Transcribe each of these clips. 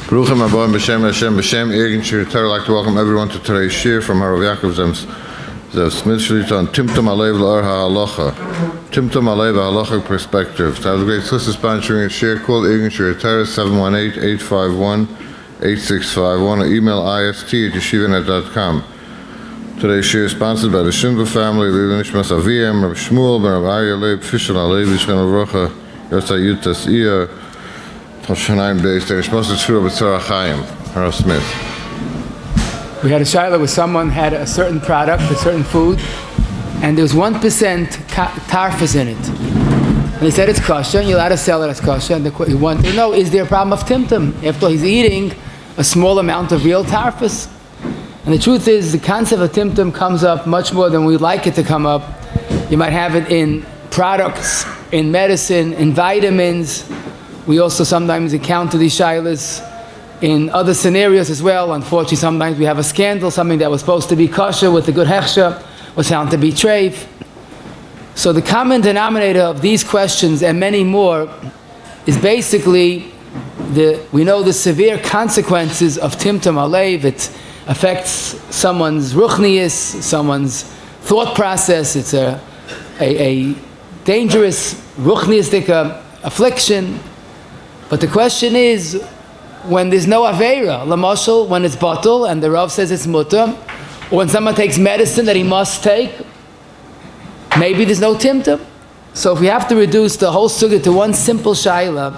Bruchim Baomer בשם ארגון שהותר. I'd like to welcome everyone to today's shir from Harav Yakov Zev Smith Shlita on Timtum Halev l'Or HaHalacha. Timtum Halev Halachic perspective. So I have a great sister sponsoring a shir called Ergin Shir 718-851-8651 or email ist@yeshivanet.com. Today's shir is sponsored by the Shimba family, Levi Nishmas Aviyam, Rabbi Shmuel, Ben Rabbi Aryeh Leib, Fishel Alevi, Shchem Avrocha, Yotzai Yutas Iya, Toshanayim Beis, Tereshmos Tzfiro B'tzor HaChaim, Harav Smith. We had a shayla where someone had a certain product, a certain food, and there was 1% tarfus in it. And he said it's kosher, and you're allowed to sell it as kosher. And he wanted to know, is there a problem of Timtum? After all, he's eating a small amount of real tarfus. And the truth is, the concept of Timtum comes up much more than we'd like it to come up. You might have it in products, in medicine, in vitamins. We also sometimes encounter these shaylas in other scenarios as well. Unfortunately, sometimes we have a scandal, something that was supposed to be kosher with a good hechsher was found to be treif. So the common denominator of these questions and many more is basically we know the severe consequences of Timtum Halev. It affects someone's ruchnius, someone's thought process. It's a dangerous ruchniistic affliction. But the question is, when there's no aveira, lamashal, when it's bottle and the Rav says it's mutter, or when someone takes medicine that he must take, maybe there's no timtum. So if we have to reduce the whole sugya to one simple shayla,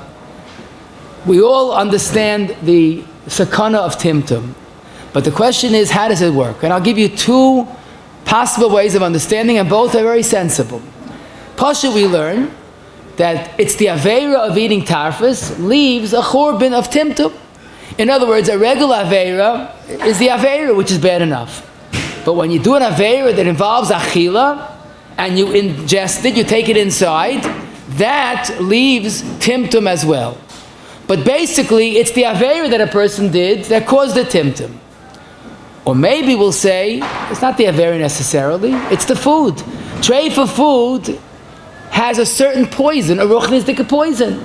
we all understand the sakana of timtum. But the question is, how does it work? And I'll give you two possible ways of understanding, and both are very sensible. Pasha, we learn that it's the aveira of eating tarfus leaves a churban of timtum. In other words, a regular aveira is the aveira, which is bad enough. But when you do an aveira that involves achila, and you ingest it, you take it inside, that leaves timtum as well. But basically, it's the aveira that a person did that caused the timtum. Or maybe we'll say, it's not the aveira necessarily, it's the food. Treif of food has a certain poison, a ruchnistic poison.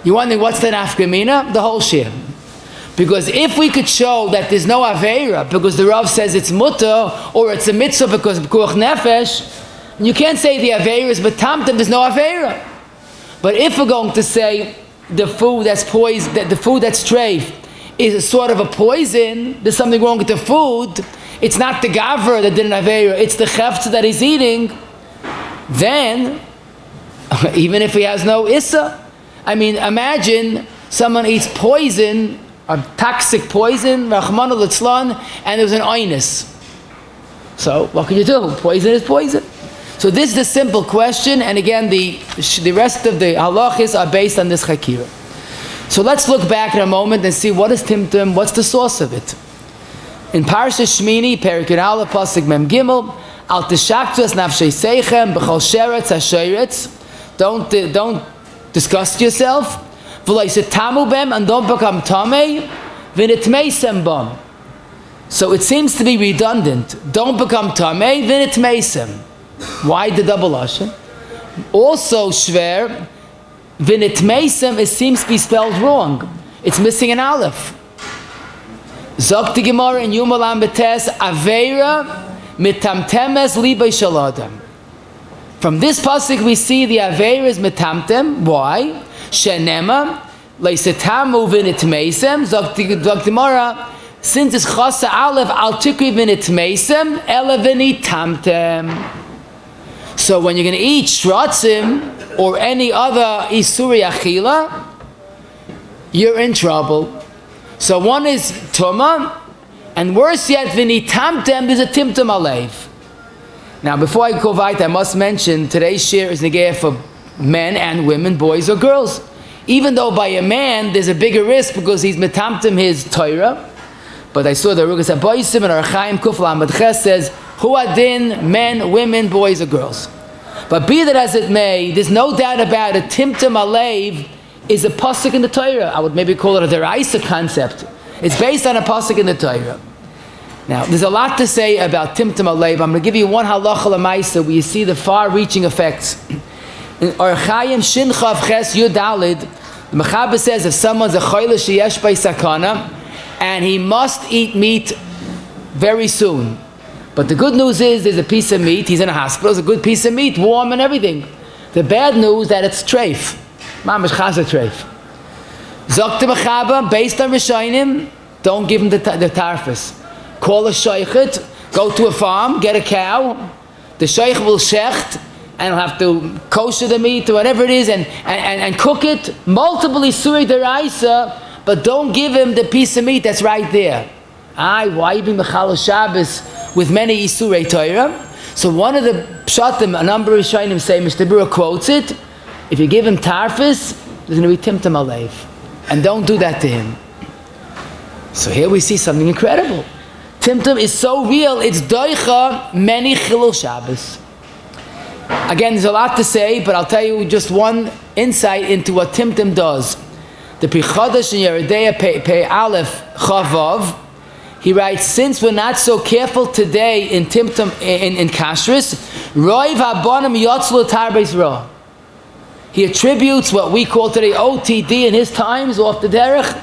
You're wondering what's the nafkamina? The whole shir. Because if we could show that there's no aveira, because the Rav says it's mutter, or it's a mitzvah because of pikuach nefesh, you can't say the aveira is betamtem, there's no aveira. But if we're going to say the food that's poison, that the food that's treif is a sort of a poison, there's something wrong with the food, it's not the gaver that did an aveira, it's the chefetz that he's eating, then even if he has no issa, I mean, imagine someone eats poison, a toxic poison, Rahman al-Itzlan, and there's an oinus. So what can you do? Poison is poison. So this is the simple question, and again, the rest of the halachis are based on this chakira. So let's look back in a moment and see what is Timtum, what's the source of it. In Parsha Shmini, Perikut Aleph, Pasuk Mem Gimel, Al tishaktu es nafshei seichem b'chol sheretz ha-sheretz. Don't disgust yourself. V'loisetamu bem, and don't become tamei. V'nitmeisem bam. So it seems to be redundant. Don't become tamei. V'nitmeisem. Why the double lashon? Also shver. V'nitmeisem, it seems to be spelled wrong. It's missing an aleph. Zok the Gemara in Yumalam Betes Aveira mitamtemes libay shaladam. From this pasuk we see the aveira is mitamtem. Why? Shenema leisetamu v'nitmeisem. Zok the Gemara, since it's chasa aleph al tikri v'nitmeisem ele v'nitamtem. So when you're going to eat shratzim or any other isuri achila, you're in trouble. So one is tuma, and worse yet, v'nitamtem, there's a timtum halev. Now, before I go weiter, I must mention today's shir is negayah for men and women, boys or girls. Even though by a man there's a bigger risk because he's metamtem his Torah. But I saw the Rugas Aboisim and Archaim Kufla Amad Ches says, Hu adin, men, women, boys or girls. But be that as it may, there's no doubt about it, Timtum Halev is a pasuk in the Torah. I would maybe call it a deraisa concept. It's based on a pasuk in the Torah. Now, there's a lot to say about Timtum Halev. I'm going to give you one halacha l'maisa where you see the far-reaching effects. In Archaim Shin Chav Ches Yud Dalid, The Mechaber says if someone's a choyle sheyesh by sakana, and he must eat meat very soon. But the good news is there's a piece of meat, he's in a hospital, it's a good piece of meat, warm and everything. The bad news that it's treif. Mamish chaza treif. Zok the Mechaber, based on Rishonim, don't give him the tarfus. Call a shaychet, go to a farm, get a cow, the shaykh will shecht, and he'll have to kosher the meat or whatever it is and cook it, multiple isuri deraisa, but don't give him the piece of meat that's right there. Why be mechal Shabbos with many isurei Torah? So one of the pshatim, a number of Rishonim say, Mr. Bura quotes it, if you give him tarfus, there's going to be Timtum Halev. And don't do that to him. So here we see something incredible. Timtum is so real, it's doicha many chilul Shabbos. Again, there's a lot to say, but I'll tell you just one insight into what Timtum does. The Pri Chodesh in Yeridea Pei Aleph Chavav, he writes, since we're not so careful today in Timtum, in kashrus, Roiv Habonim Yotzlu Tarbeis Ra. He attributes what we call today OTD in his times, off the derech,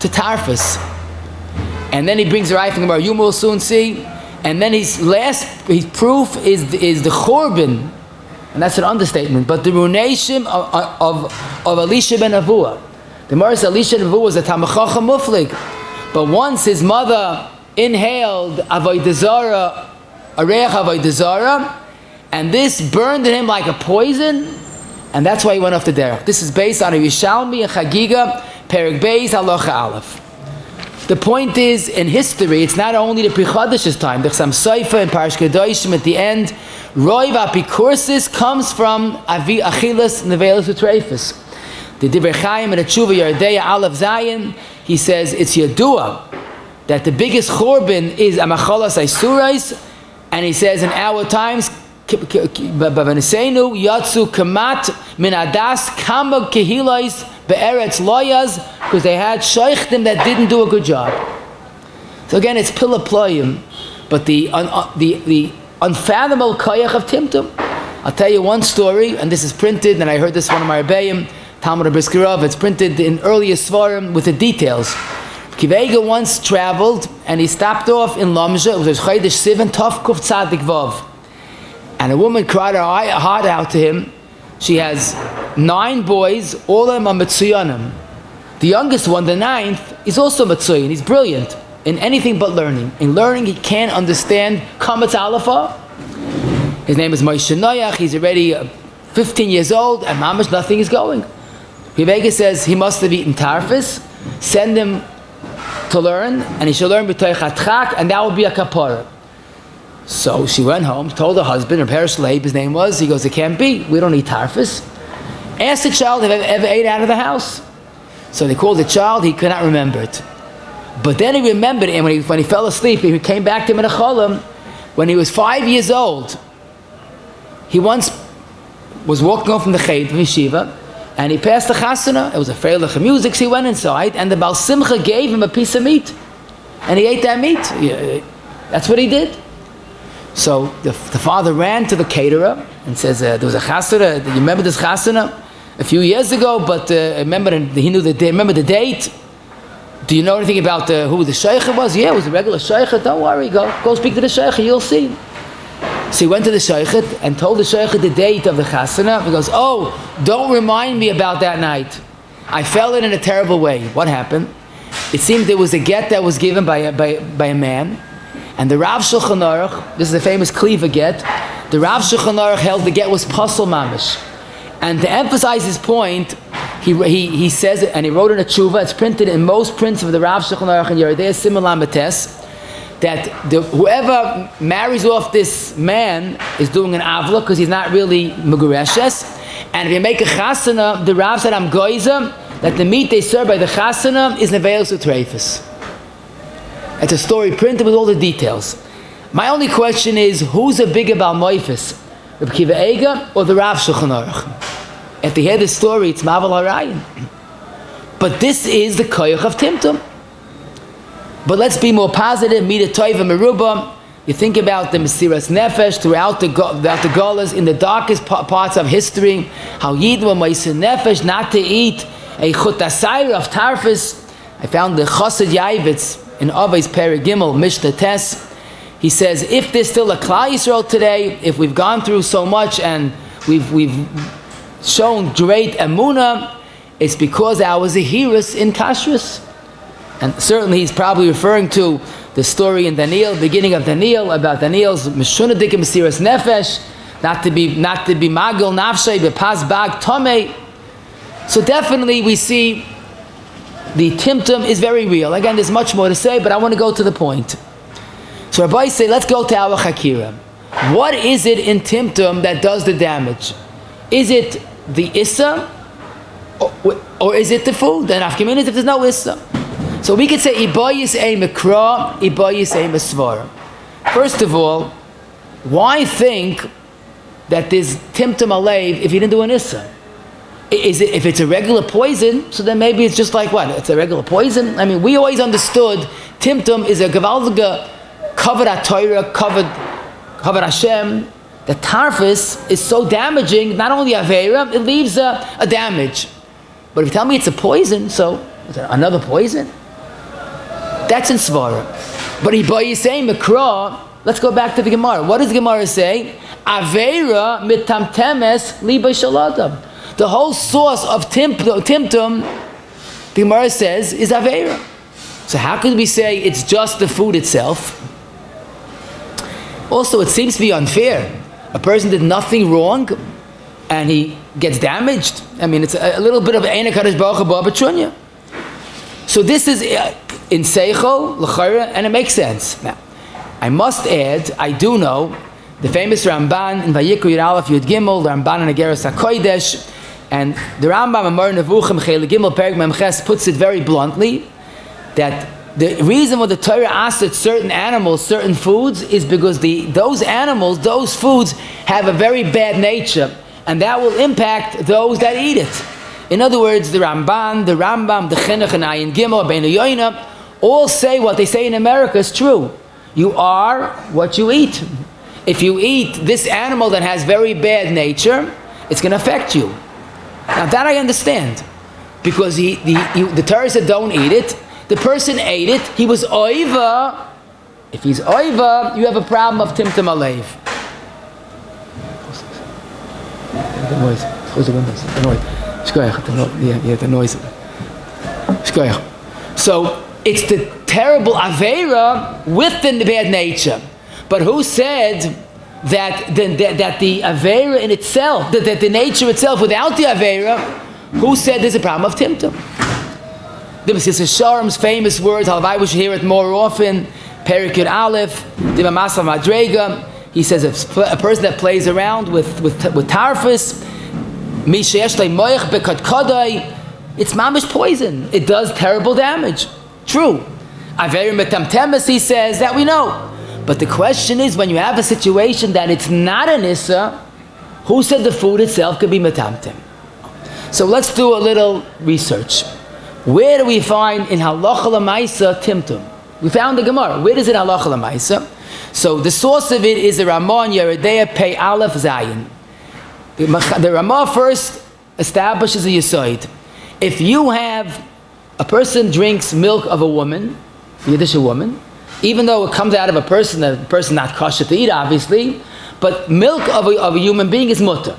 to tarfus. And then he brings a right from Gemara, you will soon see. And then his proof is the churban, and that's an understatement, but the runation of Elisha ben Avua. The Morris Elisha ben Avua was a Talmid Chacham Muflig. But once his mother inhaled Avodah Zarah, a reich Avodah Zarah, and this burned in him like a poison, and that's why he went off the derech. This is based on a Yishalmi and Chagiga, Perek Beis, Halacha Aleph. The point is, in history, it's not only the Pri Chodesh's time. There's some Seifa and Parash Kedoshim at the end. Roiv Apikursis comes from Achilas Nevelos Utreifus. The Divrei Chaim and the Tshuva Yeridea Aleph Zayin, he says it's Yadua that the biggest churban is Amacholas Aisurais, and he says in our times, Bavanisenu Yatsu Kamat Min Adas Kama Kehilais Be'eretz Loyas, because they had shaykhtim that didn't do a good job. So again, it's pilaployim, but the unfathomable koyach of Timtum. I'll tell you one story, and this is printed, and I heard this one of my Rebbeim, Talmud Briskerov. It's printed in earlier svarim with the details. Kivega once traveled, and he stopped off in Lamja. It was Chodesh Sivan Tov Kuf Tzadik Vav, and a woman cried her heart out to him. She has 9 boys, all of them are Metzuyanim. The youngest one, the 9th, is also Metzuyan. He's brilliant in anything but learning. In learning, he can't understand chometz Alafa. His name is Moshe Noyach. He's already 15 years old, and mamash, nothing is going. Hivega says he must have eaten tarfus. Send him to learn, and he shall learn b'toich hatchak, and that will be a kapara. So she went home, told her husband, her Perish Leib, his name was, he goes, it can't be, we don't eat tarfus. Asked the child if he ever ate out of the house. So they called the child, he could not remember it. But then he remembered it, and when he fell asleep, he came back to him in a cholam. When he was 5 years old, he once was walking home from the Chet, from Yeshiva, and he passed the chasana. It was a freilich of music, so he went inside, and the Baal Simcha gave him a piece of meat. And he ate that meat. That's what he did. So the father ran to the caterer and says, there was a chasana, you remember this chasana? A few years ago, but remember he knew the day, remember the date? Do you know anything about who the sheikh was? Yeah, it was a regular sheikh. Don't worry, go speak to the sheikh, you'll see. So he went to the sheikh and told the sheikh the date of the chasana. He goes, oh, don't remind me about that night. I fell in a terrible way. What happened? It seemed there was a get that was given by a man. And the Rav Shulchan Aruch, this is a famous Kliva get, the Rav Shulchan Aruch held the get was pasal mamish. And to emphasize his point, he says it, and he wrote in a tshuva, it's printed in most prints of the Rav Shulchan Aruch and Yeridea Simulam Betes, that whoever marries off this man is doing an avla because he's not really megureshes. And if you make a chasana, the Rav said, I'm goiza, that the meat they serve by the chasana is nevelos utreifus. It's a story printed with all the details. My only question is, who's a bigger Baal Moifis? Reb Kiva Eiga or the Rav Shulchan Aruch? If they hear this story, it's Maval Harayin. But this is the koyach of Timtum. But let's be more positive. Mida Toiva Meruba. You think about the Mesiras Nefesh throughout the Golas in the darkest parts of history. How Yidwa Meisin Nefesh not to eat a chutasayr of tarfus. I found the Chassid Yavitz in Avos Perek Gimel Mishnah Tes. He says, if there's still a Klal Yisrael today, if we've gone through so much and we've shown great emunah, it's because our zehirus in kashrus. And certainly he's probably referring to the story in Daniel, beginning of Daniel, about Daniel's mishunadik mesiras nefesh, not to be magil nafshay bepas bag tomei. So definitely we see the Timtum is very real. Again, there's much more to say, but I want to go to the point. So Rabbi say, let's go to our chakira. What is it in Timtum that does the damage? Is it the issa, or is it the food? Then afkamin is if there's no issa. So we could say ibayis a mikra, ibayis a misvara. First of all, why think that there's Timtum alev if you didn't do an issa? Is it, if it's a regular poison, so then maybe it's just like what? It's a regular poison? I mean, we always understood Timtum is a gavaldiga covered at Torah, covered Hashem. The tarfus is so damaging, not only Aveira, it leaves a damage. But if you tell me it's a poison, so is it another poison? That's in Svara. But you say Mikra, let's go back to the Gemara. What does the Gemara say? Aveira mitamtemes liba shaladam. The whole source of Timtum, the Gemara says, is Aveira. So how could we say it's just the food itself? Also, it seems to be unfair. A person did nothing wrong, and he gets damaged. I mean, it's a little bit of Eina Kadosh Baruch Hu B'Trunya. So this is in Seichel, L'chayra, and it makes sense. Now, I must add, I do know, the famous Ramban in Vayikra Yud Aleph Yud Gimel, the Ramban in Ageres HaKodesh, and the Rambam Amar Nevuchim Chele Gimel Perek Mem Ches puts it very bluntly, that the reason why the Torah asks that certain animals, certain foods, is because those animals, those foods, have a very bad nature, and that will impact those that eat it. In other words, the Ramban, the Rambam, the Chinuch and Ayin Gimel, Beinu Yoina, all say what they say in America is true. You are what you eat. If you eat this animal that has very bad nature, it's going to affect you. Now that I understand, because the Torah said don't eat it. The person ate it. He was oiva. If he's oiva, you have a problem of Timtum alev. The noise. Close the windows. The noise. The noise. So it's the terrible aveira within the bad nature. But who said that the aveira in itself, that the nature itself without the aveira, who said there's a problem of Timtum? The Mesilas Yesharim's famous words, Halav, we should hear it more often, Perek Yud Aleph, the Masal Madrega, he says a person that plays around with tarfus, it's mamish poison. It does terrible damage. True. Aveira metamtemes, he says, that we know. But the question is, when you have a situation that it's not an issa, who said the food itself could be metamtem? So let's do a little research. Where do we find in Halacha L'Maisa Timtum? We found the Gemara. Where is it Halacha L'Maisa? So the source of it is the Ramah in Yeridea Pei Aleph Zayin. The Ramah first establishes a Yesod. If you have a person drinks milk of a woman, Yiddish woman, even though it comes out of a person not kosher to eat, obviously, but milk of a human being is mutter.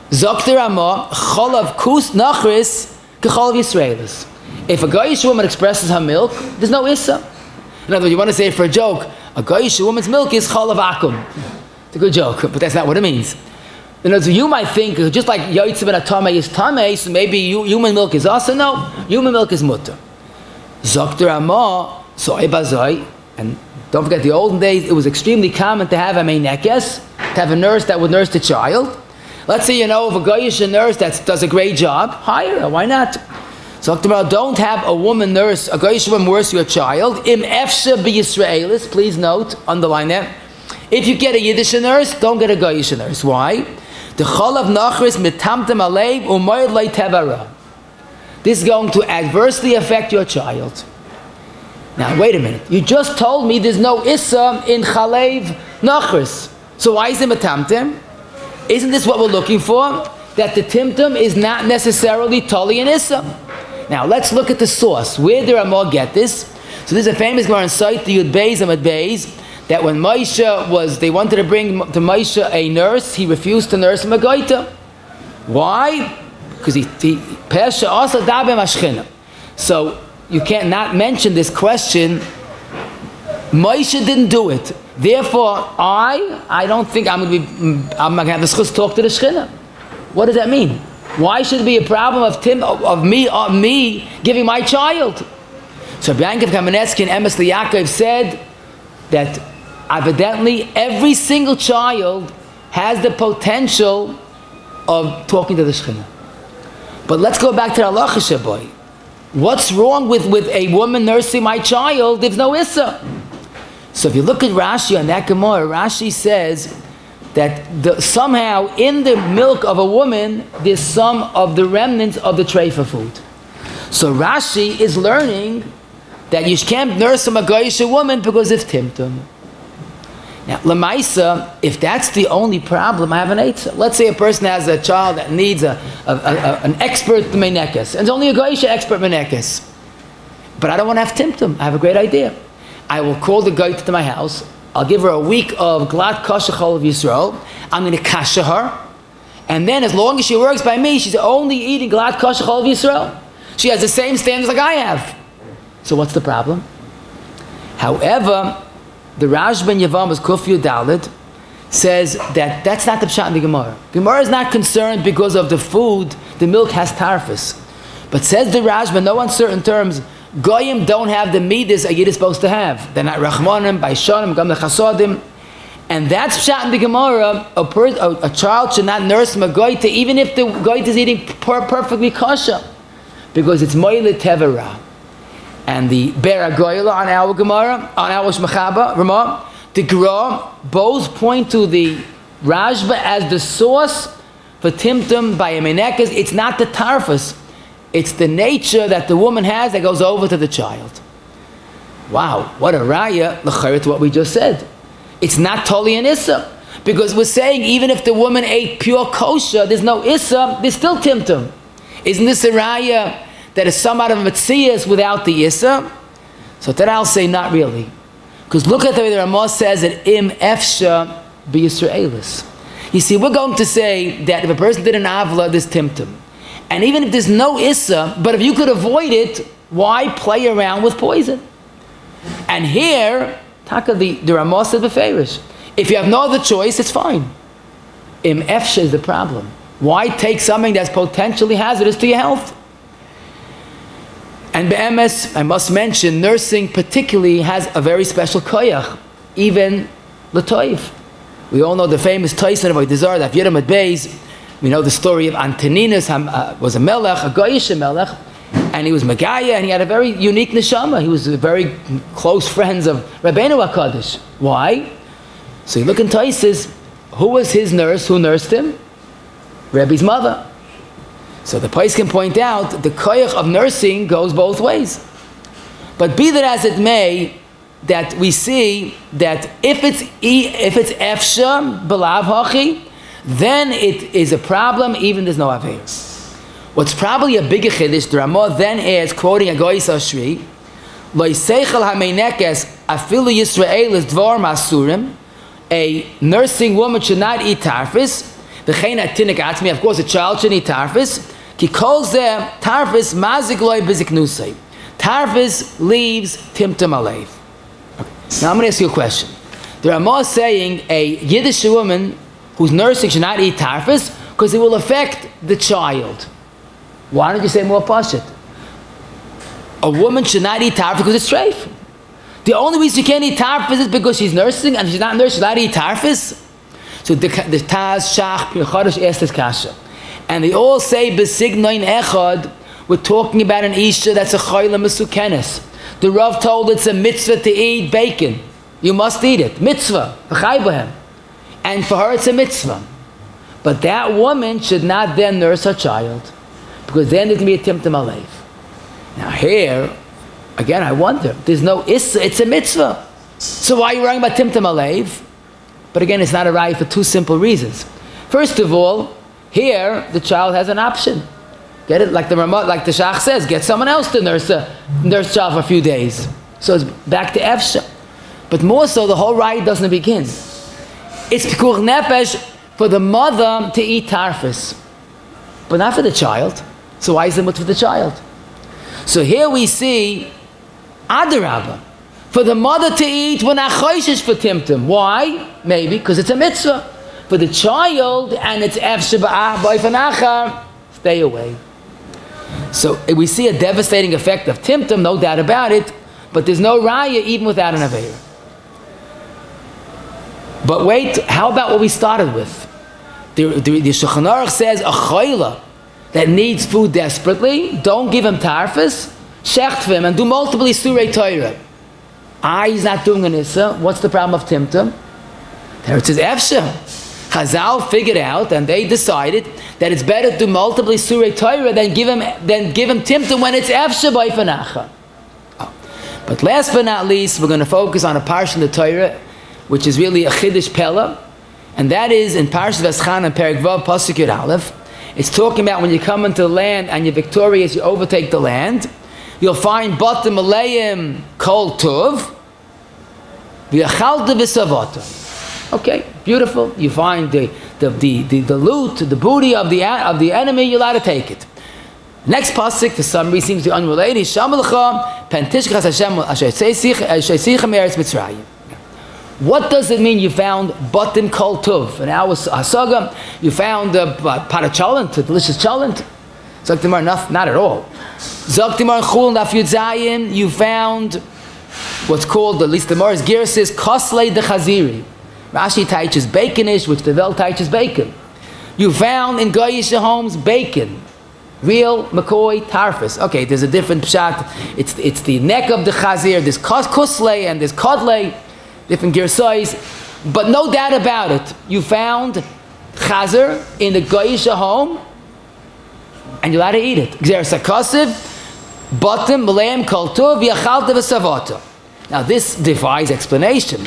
Zokter Ramah Cholav Kus Nachris. If a Goyish woman expresses her milk, there's no issa. In other words, you want to say it for a joke, a Goyish woman's milk is chalav akum. It's a good joke, but that's not what it means. In other words, you might think, just like Yotzim and Atame is Tameh, so maybe human milk is also. No, human milk is mutter. Zokter Amah, soy bazoi, and don't forget the olden days, it was extremely common to have a meinekes, to have a nurse that would nurse the child. Let's say, if a Goyish nurse that does a great job, hire her, why not? So don't have a woman nurse, a Goyish woman nurse your child. Im efshe b'Yisraelis, please note, underline that. If you get a Yiddish nurse, don't get a Goyish nurse. Why? The cholav nachris mitamtem alev umayad lei tevara. This is going to adversely affect your child. Now, wait a minute. You just told me there's no issa in chalev nachris. So why is it mitamtem? Isn't this what we're looking for? that the Timtum is not necessarily Tali and Issa. Now let's look at the source. Where did Ramah get this? So there's a famous Gemara in Site, the Yud Beis and Mad Beis, that when they wanted to bring to Moshe a nurse, he refused to nurse him a goita. Why? Because he Pesha also dabem ashchina. So you can't not mention this question. Moshe didn't do it. Therefore, I don't think I'm going to have the schus talk to the Shechina. What does that mean? Why should it be a problem of me giving my child? So Bianca Kamenetsky and Emes Yakov said that evidently every single child has the potential of talking to the Shechina. But let's go back to the Halachic boy. What's wrong with a woman nursing my child? There's no Issa. So if you look at Rashi on that Gemara, Rashi says that somehow in the milk of a woman, there's some of the remnants of the treif food. So Rashi is learning that you can't nurse a Goyish woman because it's Timtum. Now, Lamaisa, if that's the only problem, I have an eitzah. Let's say a person has a child that needs an expert menekes, and it's only a Goyish expert menekes. But I don't want to have Timtum. I have a great idea. I will call the guy to my house. I'll give her a week of glad kosher chol of Yisrael. I'm going to kasher her. And then as long as she works by me, she's only eating glad kosher chol of Yisrael. She has the same standards like I have. So what's the problem? However, the Rashba in Yevamos Kuf Yud says that that's not the pshat in the Gemara. The Gemara is not concerned because of the food, the milk has tarfus. But says the Rashba in no uncertain terms, Goyim don't have the midas a yid is supposed to have. They're not rachmanim, baishanim, gam lechasodim. And that's pshat in the Gemara. A child should not nurse him a goyta even if the goyta is eating perfectly kosher, because it's moile tevera. And the Bera Goyla on our Gemara, on our Shmachaba, Ramah, the Gra, both point to the Rashba as the source for Timtum by a Menekes. It's not the tarfus. It's the nature that the woman has that goes over to the child. Wow, what a raya, l'chayr to what we just said. It's not Toli and Issa. Because we're saying even if the woman ate pure kosher, there's no Issa, there's still Timtum. Isn't this a raya that is some out of Metzias without the Issa? So then I'll say not really. Because look at the way the Ramah says that im efsha b'Yisraelis. You see, we're going to say that if a person did an avla, there's Timtum. And even if there's no Issa, but if you could avoid it, why play around with poison? And here, Taka, the Ramah said b'feirish. If you have no other choice, it's fine. Im efsha is the problem. Why take something that's potentially hazardous to your health? And be'emes, I must mention, nursing particularly has a very special koyach, even l'toiv. We all know the famous Tyson of Oidizar, that Yidam at Beis. We know the story of Antoninus, was a melech, a goyish melech, and he was Megaya, and he had a very unique neshama. He was very close friends of Rabbeinu HaKadosh. Why? So you look in Taisis, who was his nurse? Who nursed him? Rebbe's mother. So the Pais can point out the koyach of nursing goes both ways. But be that as it may, that we see that if it's efsha b'lav hachi, then it is a problem even there's no aveir. What's probably a bigger chiddush, the Ramah then adds, quoting a goyis ashri, lo yiseichel hameinekes afilu Yisraelis dvar masurim, a nursing woman should not eat tarfis. The chena tinik atzmi, of course, a child should eat tarfis. Ki kol zeh tarfis mazik loy beziknusay. Tarfis leaves timtum alev. Now I'm going to ask you a question. The Ramah is saying a Yiddish woman who's nursing should not eat tarfis because it will affect the child. Why don't you say more pashut? A woman should not eat tarfis because it's treif. The only reason she can't eat tarfis is because she's nursing, and if she's not nursing, she's not eat tarfis. So the Taz, Shach, Pirchodesh asked this kasha. And they all say, Besignoin Echad, we're talking about an Isha that's a Chayla Mesukenes. The Rav told it's a mitzvah to eat bacon. You must eat it. Mitzvah. And for her it's a mitzvah. But that woman should not then nurse her child, because then it can be a Timtum Alev. Now here, again, I wonder, there's no Issa, it's a mitzvah. So why are you writing about Timtum Alev? But again, it's not a right for two simple reasons. First of all, Here, the child has an option. Get it? Like the Shach says, get someone else to nurse child for a few days. So it's back to hechsher. But more so, the whole ride doesn't begin. It's pikuach nefesh for the mother to eat tarfus, but not for the child. So why is it much for the child? So here we see adarabba, for the mother to eat when achoshish for timtum. Why? Maybe because it's a mitzvah. For the child and it's hechsher ba'ifanacha, stay away. So we see a devastating effect of timtum, no doubt about it, but there's no raya even without an aveira. But wait, how about what we started with? The Shulchan Aruch says a chayla that needs food desperately, don't give him tarfus, shecht him, and do multiple isurei Torah. He's not doing an issa. What's the problem of timtum? There it says hechsher. Chazal figured out, and they decided that it's better to do multiple isurei Torah than give him timtum when it's hechsher b'ifanacha. But last but not least, we're going to focus on a parsha in the Torah, which is really a chiddush pella, and that is in Parashat Vaschan and Perek Vav Pasuk Yud Aleph. It's talking about when you come into the land and you're victorious, you overtake the land. You'll find batim aleim kol tov v'yachalta v'savata. Okay, beautiful. You find the loot, the booty of the enemy. You're allowed to take it. Next pasuk, for some reason, seems to be unrelated. Shamalcha pentishkas Hashem asher tzeisicha me'eretz Mitzrayim. What does it mean? You found batim kol tov, and our saga. You found a pot of cholent, a delicious cholent. Zaktimar, not at all. Zaktimar chul daf yud zayin. You found what's called, at least the Morris Ger says, koslei de chaziri. Rashi teaches baconish, which the Vel teaches bacon. You found in Goyish homes bacon, real McCoy tarfus. Okay, there's a different pshat. It's the neck of the chazir. There's kuslei and there's kodlei, different girsais. But no doubt about it, you found chazir in the Goyish home, and you're allowed to eat it. Gzeres hakasiv, batim maleim kol tov v'yachalta v'savata. Now this defies explanation.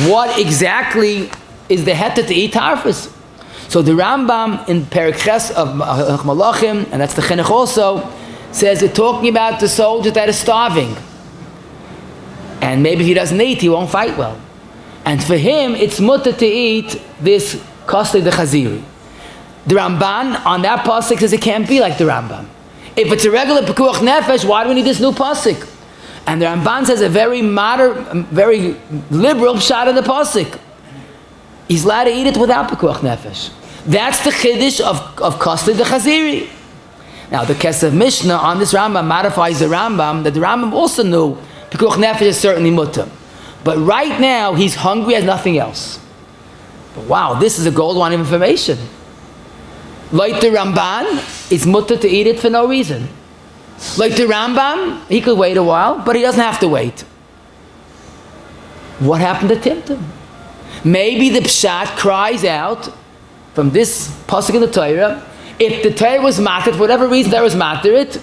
What exactly is the heter to eat tarfus? So the Rambam in Perek Ches of Malachim, and that's the Chinuch also, says it's talking about the soldier that is starving. And maybe if he doesn't eat, he won't fight well. And for him, it's mutter to eat this kosle de chaziri. The Ramban on that pasuk says it can't be like the Rambam. If it's a regular pikuach nefesh, why do we need this new pasuk? And the Ramban says a very modern, very liberal pshat in the pasuk. He's allowed to eat it without pikuach nefesh. That's the chiddush of kosle de chaziri. Now the Kesef Mishnah on this Rambam modifies the Rambam that the Rambam also knew pikuach nefesh is certainly mutter. But right now he's hungry as nothing else. But wow, this is a gold one of information. Like the Ramban, it's mutter to eat it for no reason. Like the Rambam, he could wait a while, but he doesn't have to wait. What happened to Timtum? Maybe the pshat cries out from this pasuk in the Torah. If the Torah was matter, for whatever reason there was matter it,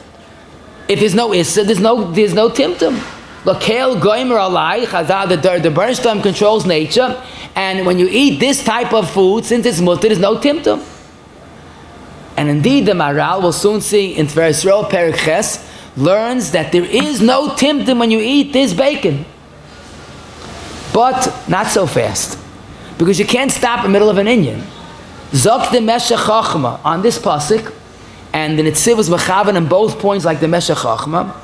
if there's no issa, there's no Timtum. Lakel goimer alai, the Bernstein controls nature, and when you eat this type of food, since it's mutter, there's no Timtum. And indeed, the Maral will soon see in Tveres Yisrael Perek Ches learns that there is no timtum when you eat this bacon. But not so fast, because you can't stop in the middle of an inyan. Zok the Meshech Chachma on this pasuk, and the Netziv was mechavan in both points like the Meshech Chachma.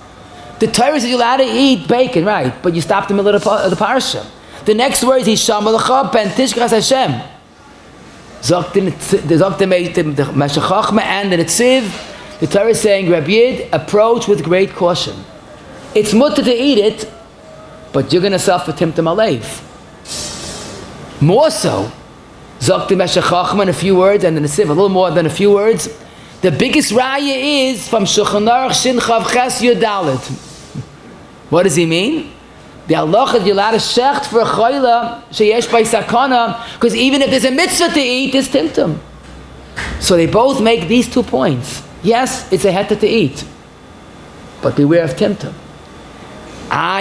The Torah says you're allowed to eat bacon, right? But you stopped in the middle of the parsha. The next word is Hishamalacha Ben Tishkas Hashem. Zok the Meshech Chachma and the Netziv, the Torah is saying, Rabbi Yid, approach with great caution. It's mutter to eat it, but you're going to suffer Timtum Alev. More so, Zok the Meshech Chachma in a few words, and the Netziv a little more than a few words. The biggest raya is from Shulchan Aruch Shin Chav Ches Yud Dalet. What does he mean? The halacha you're allowed to shecht for a chayla sheyesh by sakana, because even if there's a mitzvah to eat, there's timtum. So they both make these 2 points. Yes, it's a heter to eat, but beware of timtum.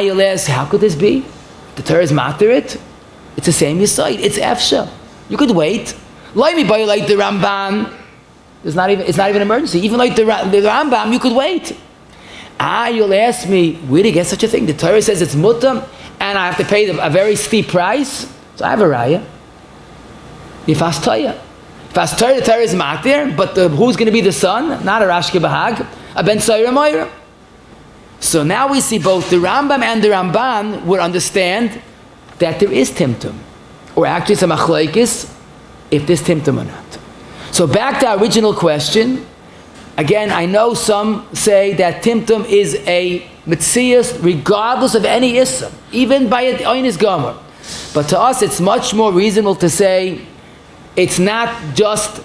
You'll ask, how could this be? The Torah is matter it. It's the same yesod. It's hechsher. You could wait. Like me by like the Ramban. It's not even an emergency. Even like the Rambam, you could wait. You'll ask me, where do you get such a thing? The Torah says it's mutter, and I have to pay a very steep price. So I have a raya. If Torah. If Torah, the Torah is matir, but who's going to be the son? Not a Rashke Bahag, a Ben Soira Moira. So now we see both the Rambam and the Ramban would understand that there is Timtum. Or actually it's a machlokes if there's Timtum or not. So back to our original question. Again, I know some say that Timtum is a metzias regardless of any issa, even by an oinus gomor. But to us it's much more reasonable to say it's not just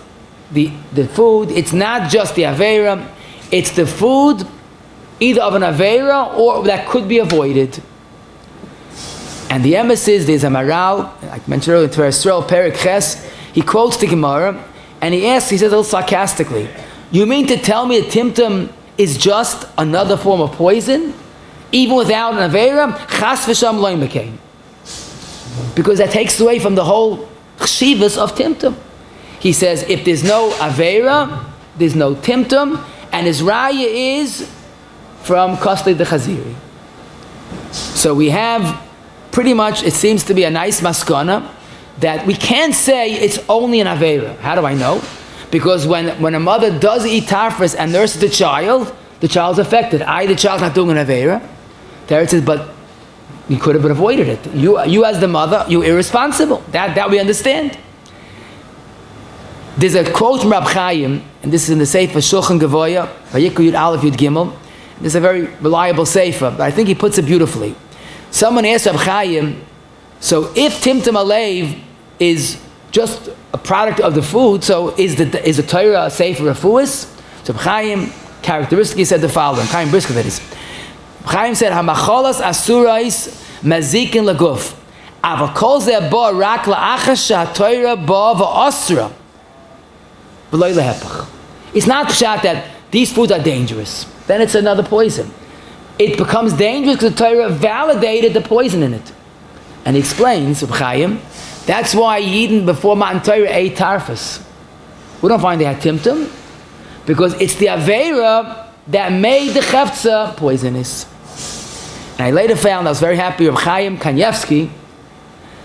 the food, it's not just the aveira, it's the food either of an aveira or that could be avoided. And the emes is, there's a maral, like I mentioned earlier, Tveres Yisrael, Perik Ches, he quotes the Gemara, and he asks, he says a little sarcastically, you mean to tell me that Timtum is just another form of poison? Even without an aveira? Chas v'sham lo mekain. Because that takes away from the whole chshivas of Timtum. He says, if there's no aveira, there's no Timtum, and his raya is from Kosli the Chaziri. So we have pretty much, it seems to be a nice maskana, that we can't say it's only an aveira. How do I know? Because when a mother does eat tarfus and nurses the child's affected. The child's not doing an aveira. There it says, but you could have avoided it. You as the mother, you're irresponsible. That we understand. There's a quote from Rab Chaim, and this is in the Sefer Shulchan Gavoya, Vayikra Yud Aleph Yud Gimel. This is a very reliable Sefer, but I think he puts it beautifully. Someone asked Rab Chaim, so if Timtum Alev is just a product of the food, so is the Torah a Sefer Refuas? So Rab Chaim characteristically said the following, Chaim Brisker that is. Rab Chaim said, HaMacholas Asurais Mazikin Laguf. Ava Kol Zeh Ba Rak La'achas Sha'Torah Ba Va'asra. V'loi Lehepach. It's not pshat that these foods are dangerous. Then it's another poison. It becomes dangerous because the Torah validated the poison in it. And he explains, Reb Chaim, that's why Yidden before Matan Torah ate tarfus. We don't find they had Timtum, because it's the Aveira that made the Chefza poisonous. And I later found, I was very happy, Reb Chaim Kanievsky,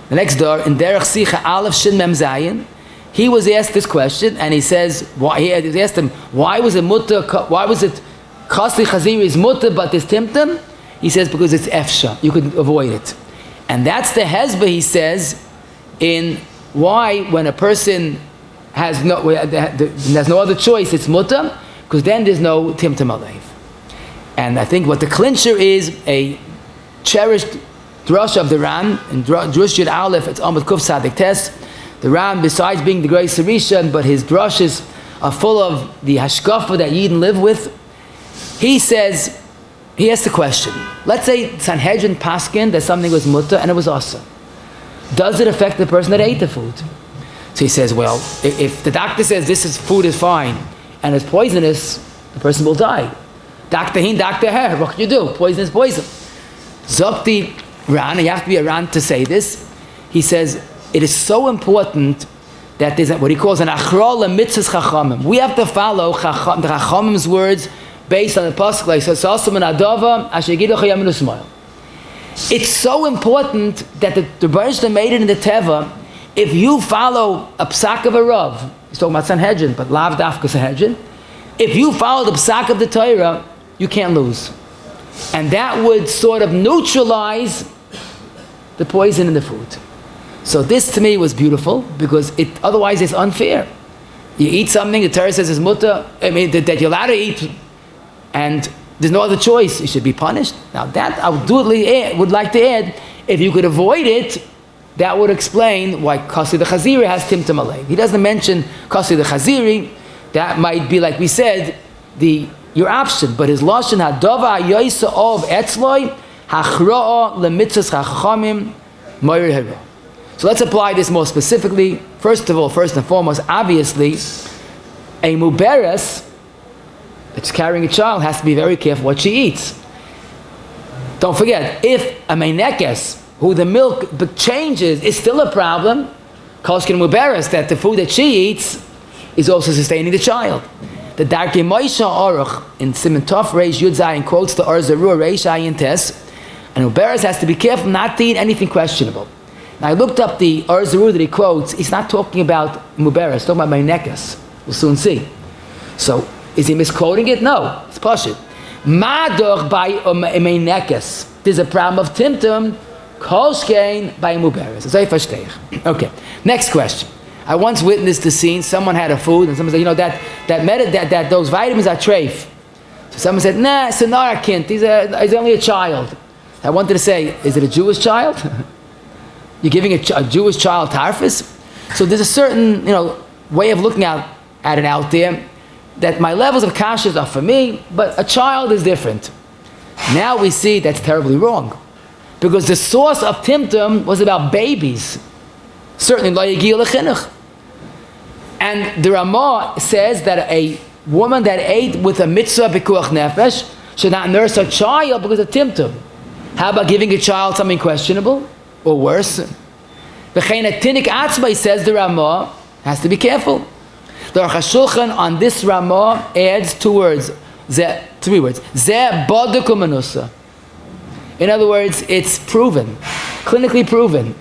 the next door, in Derech Sicha Aleph Shin Mem Zayin, he was asked this question, and he says, he asked him, why was it Kosli Chaziri is mutter, but there's Timtum? He says, because it's efsha, you could avoid it. And that's the hezbollah, he says, in why when a person has no other choice, it's mutter, because then there's no Timtum Alev. And I think what the clincher is, a cherished drush of the Ran, in Drush Yud Aleph, it's Amud Kuf Sadik Tes. The Ran, besides being the great Sarishan, but his drushes are full of the hashkafa that Yidden live with. He says, he asks the question, let's say Sanhedrin paskin that something was mutter and it was asa. Does it affect the person that ate the food? So he says, well, if the doctor says food is fine and it's poisonous, the person will die. Doctor hin, doctor her, what can you do? Poison is poison. Zokti Ran, you have to be a Ran to say this. He says, it is so important that there's what he calls an achral mitzvahs chachamim. We have to follow the chachamim's words based on the pasuk like it's so important that the Baruch made it in the Teva. If you follow a psak of a Rav, he's talking about Sanhedrin, but lav dafka Sanhedrin. If you follow the psak of the Torah, you can't lose, and that would sort of neutralize the poison in the food. So this to me was beautiful because otherwise it's unfair. You eat something, the Torah says it's mutter, that you're allowed to eat, and there's no other choice, you should be punished. Now that I would like to add, if you could avoid it, that would explain why Kasi the Chaziri has Timtum Alev. He doesn't mention Kasi the Chaziri, that might be, like we said, your option, but his Lashon Hadava Yoisa of Etzloi Hachroa Lemitzvahs Chachamim Moir Hera. So let's apply this more specifically. First of all, first and foremost, obviously, a muberes that's carrying a child has to be very careful what she eats. Don't forget, if a meinekes, who the milk changes, is still a problem, kolshkin muberes, that the food that she eats is also sustaining the child. The Darkei Moshe Aruch in Siman Tov Reish Yud Zayin quotes the Or Zarua Reish Ayin Tes, and Uberes has to be careful not to eat anything questionable. Now I looked up the Or Zarua that he quotes. He's not talking about Muberes, he's talking about minhag. We'll soon see. So is he misquoting it? No, it's pashut. Madoch by minhag. There's a problem of Timtum. Kolshkein by Muberes. Okay. Next question. I once witnessed the scene. Someone had a food, and someone said, that those vitamins are treif. So someone said, nah, it's a kind. He's only a child. I wanted to say, is it a Jewish child? You're giving a Jewish child tarfus? So there's a certain way of looking at it out there, that my levels of kashrus are for me, but a child is different. Now we see that's terribly wrong, because the source of Timtum was about babies. Certainly lo yagiu lechinuch. And the Ramah says that a woman that ate with a mitzvah pikuach nefesh should not nurse a child because of Timtum. How about giving a child something questionable or worse? V'chein atinik atzmai, says the Ramah, has to be careful. The Aruch HaShulchan on this Ramah adds three words. Zeh boduk u'manusa. In other words, it's proven, clinically proven.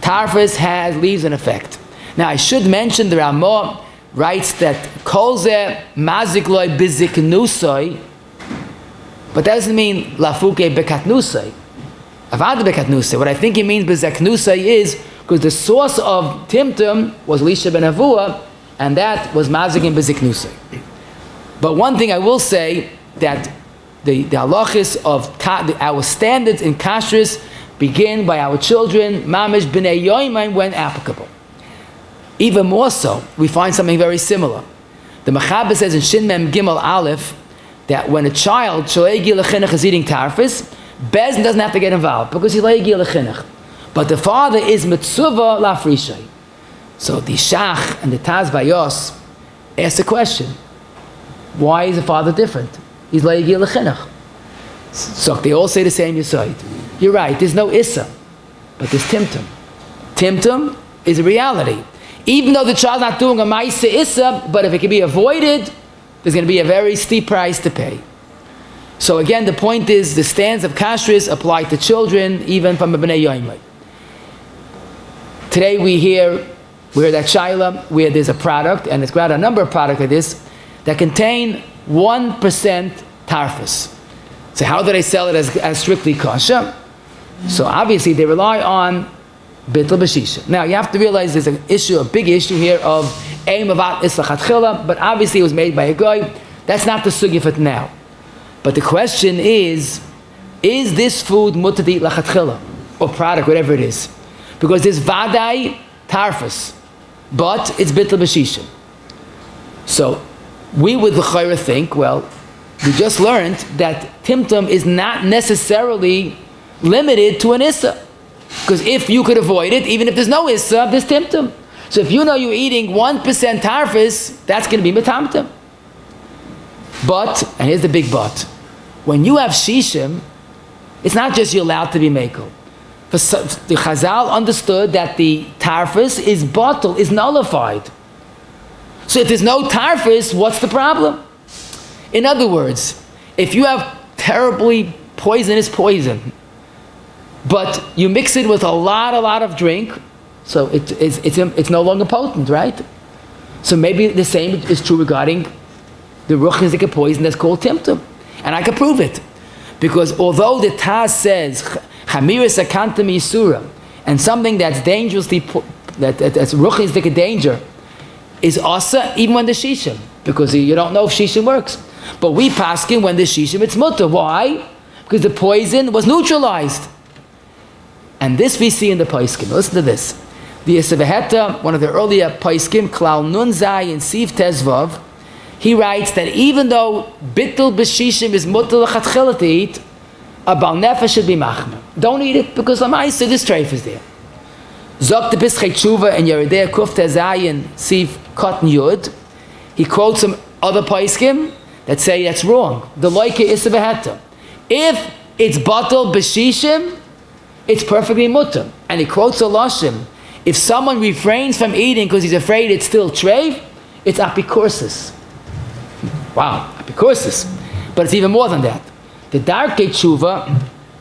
Tarfus leaves an effect. Now I should mention the Ramah writes that kol zeh mazik loy biziknusoi, but that doesn't mean lafuke bekatnusoi. Avad bekatnusoi. What I think he means beziknusoi is because the source of Timtum was Lisha ben Avua, and that was mazik and beziknusoi. But one thing I will say, that the halachis of our standards in kashrus begin by our children, mamish b'nei yoymaim, when applicable. Even more so, we find something very similar. The Mechaber says in Shin Mem Gimel Aleph that when a child shalei gil lechinuch is eating tarfus, Bezin doesn't have to get involved because he's shalei gil lechinuch. But the father is mitzvah lafrishay. So the Shach and the Taz Bayos ask the question: why is the father different? He's shalei gil lechinuch. So they all say the same Yesod. You're right, there's no Issa, but there's Timtum. Timtum is a reality. Even though the child's not doing a Ma'aseh Issa, but if it can be avoided, there's going to be a very steep price to pay. So again, the point is, the stands of kashrus apply to children, even from a B'nai Yoimai. Today we hear that Shaila, where there's a product, and it's got a number of products like this, that contain 1% tarfus. So how do they sell it as strictly kosher? So obviously they rely on bittul b'shishim. Now you have to realize there's an issue, a big issue here of aim avat islachatchila, but obviously it was made by a guy. That's not the sugya for now. But the question is this food mutar to eat lachatchila, or product, whatever it is? Because there's vadai tarfus, but it's bittul b'shishim. So we would l'chayra think, well, we just learned that Timtum is not necessarily limited to an Issa. Because if you could avoid it, even if there's no Issa, there's Timtum. So if you know you're eating 1% tarfus, that's going to be metamtum. But, and here's the big but, when you have shishim, it's not just you're allowed to be mekel. The Chazal understood that the tarfus is bottled, is nullified. So if there's no tarfus, what's the problem? In other words, if you have terribly poisonous poison, but you mix it with a lot of drink, so it's no longer potent, right? So maybe the same is true regarding the ruchnizik poison that's called Timtum. And I can prove it. Because although the Taz says, chemira sakantam isura, and something that's dangerously, that's ruchnizik danger, is asa even when the shishim, because you don't know if shishim works. But we paskin when the shishim, it's mutter. Why? Because the poison was neutralized. And this we see in the Paiskim. Listen to this. The Yeseveheta, one of the earlier Paiskim, Klal Nun Zay and Siv Tezvav, he writes that even though bittul b'shishim is mutter l'chatchila to eat, a bal nefesh should be machmer. Don't eat it because l'maisa this treif is there. Zok the Pischei Tshuva and Yeridei Kuf Tezay and Siv Cotton Yud, he quotes some other Paiskim that say that's wrong. The loike Yeseveheta. If it's batal b'shishim, it's perfectly mutter. And he quotes a lashim. If someone refrains from eating because he's afraid it's still treif, It's apicorsis. Wow, apicorsis. But it's even more than that. The Darkei Tshuva,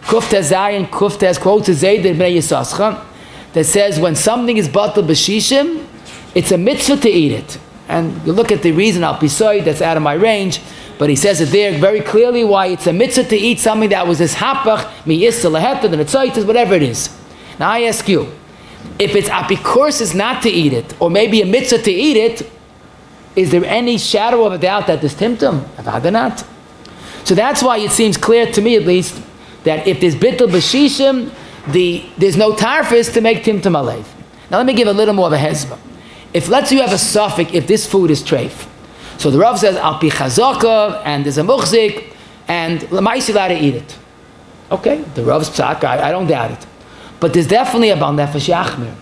Kuftes Zayin, Kuftes quotes Zayder Bnei Yisascha, that says when something is batal b'shishim, it's a mitzvah to eat it. And you look at the reason Al Pisoy, that's out of my range, but he says it there very clearly why it's a mitzvah to eat something that was this hapach, mi-yissa, lehetad, and etzoitis, whatever it is. Now I ask you, if it's apicorsis not to eat it, or maybe a mitzvah to eat it, is there any shadow of a doubt that there's Timtum? Avada not. So that's why it seems clear to me at least, that if there's bittul b'shishim, there's no tarfus to make Timtum Halev. Now let me give a little more of a hezbollah. If let's say you have a suffix, if this food is treif, so the Rav says al pi chazaka, and there's a muchzik, and l'maisi allowed to eat it. Okay, the Rav's psak, I don't doubt it, but there's definitely a bal nefesh yachmir.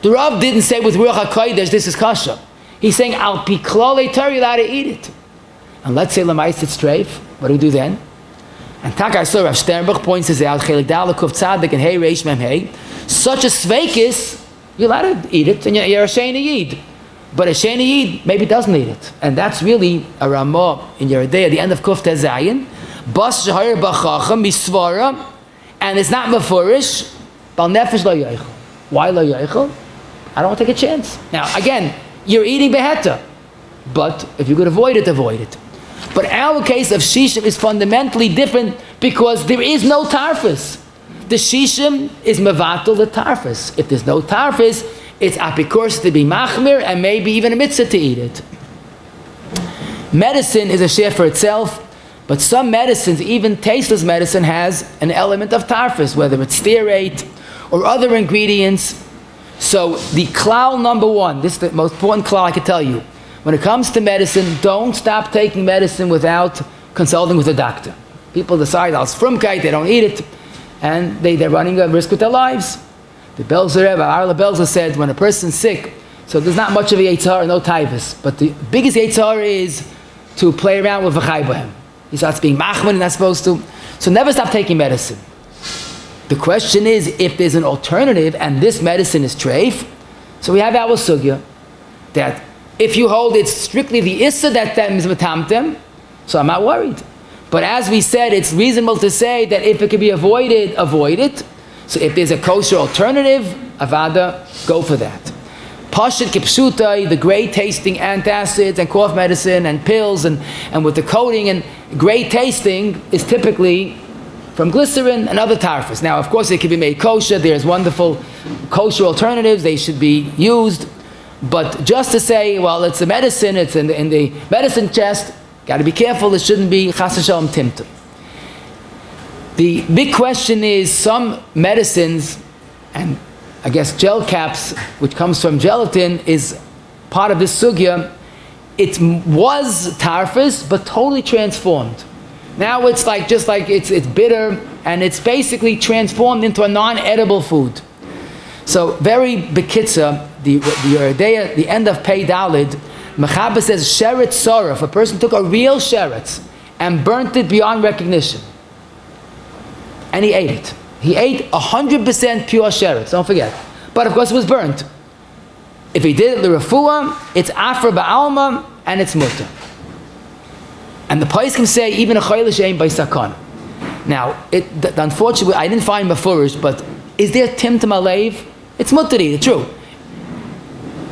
The Rav didn't say with ruach hakodesh this is kosher. He's saying al pi klolei Torah allowed to eat it. And let's say l'maisi it's treif. What do we do then? And Takai Sor Rav Sternbuch points this out, Chelik Dal Kuf Tzadik and Hey Reish Mem Hey. Such a sveikis, you're allowed to eat it, and you're a sheni yid. But a sheni yid maybe doesn't eat it, and that's really a Ramah in your day at the end of Kuf Tezayin. Bas Shahir Bachacham Misvara, and it's not mefurish. Bal Nefesh Lo Yoichel. Why Lo Yoichel? I don't want to take a chance. Now again, you're eating beheta, but if you could avoid it, avoid it. But our case of shishim is fundamentally different because there is no tarfus. The shishim is mevatel the tarfus. If there's no tarfus, it's apikurs to be machmir and maybe even a mitzvah to eat it. Medicine is a share for itself, but some medicines, even tasteless medicine, has an element of tarfus, whether it's stearate or other ingredients. So the klal number one, this is the most important klal I can tell you. When it comes to medicine, don't stop taking medicine without consulting with a doctor. People decide, als frumkeit, they don't eat it, and they're running a risk with their lives. The Belzer Rebbe, Arla Belzer said, when a person's sick, so there's not much of a hechsher, no taivus, but the biggest hechsher is to play around with v'chai bohem. He starts being machman and not supposed to. So never stop taking medicine. The question is, if there's an alternative, and this medicine is treif, so we have our sugya, that if you hold it's strictly the issa that is metamtem, so I'm not worried. But as we said, it's reasonable to say that if it can be avoided, avoid it. So if there's a kosher alternative, avada, go for that. Pashit kipshutai, the great tasting antacids and cough medicine and pills and with the coating and great tasting is typically from glycerin and other tarfus. Now, of course, it can be made kosher. There's wonderful kosher alternatives. They should be used. But just to say, well, it's a medicine, it's in the medicine chest, got to be careful, it shouldn't be chas v'shalom timtum. The big question is some medicines, and I guess gel caps, which comes from gelatin, is part of this sugya. It was tarfus, but totally transformed. Now it's like, just like it's bitter, and it's basically transformed into a non-edible food. So very bekitza, the end of Pei Dalid, Mechaber says sheretz sorah. If a person took a real sheretz and burnt it beyond recognition, and he ate it. He ate 100% pure sheretz, don't forget. But of course it was burnt. If he did it l'refuah, it's afra ba'alma, and it's mutter. And the Pais can say even a choilish ain't by sakon. Now, unfortunately, I didn't find mafurish, but is there Timtum Halev? It's mutter to eat it, true.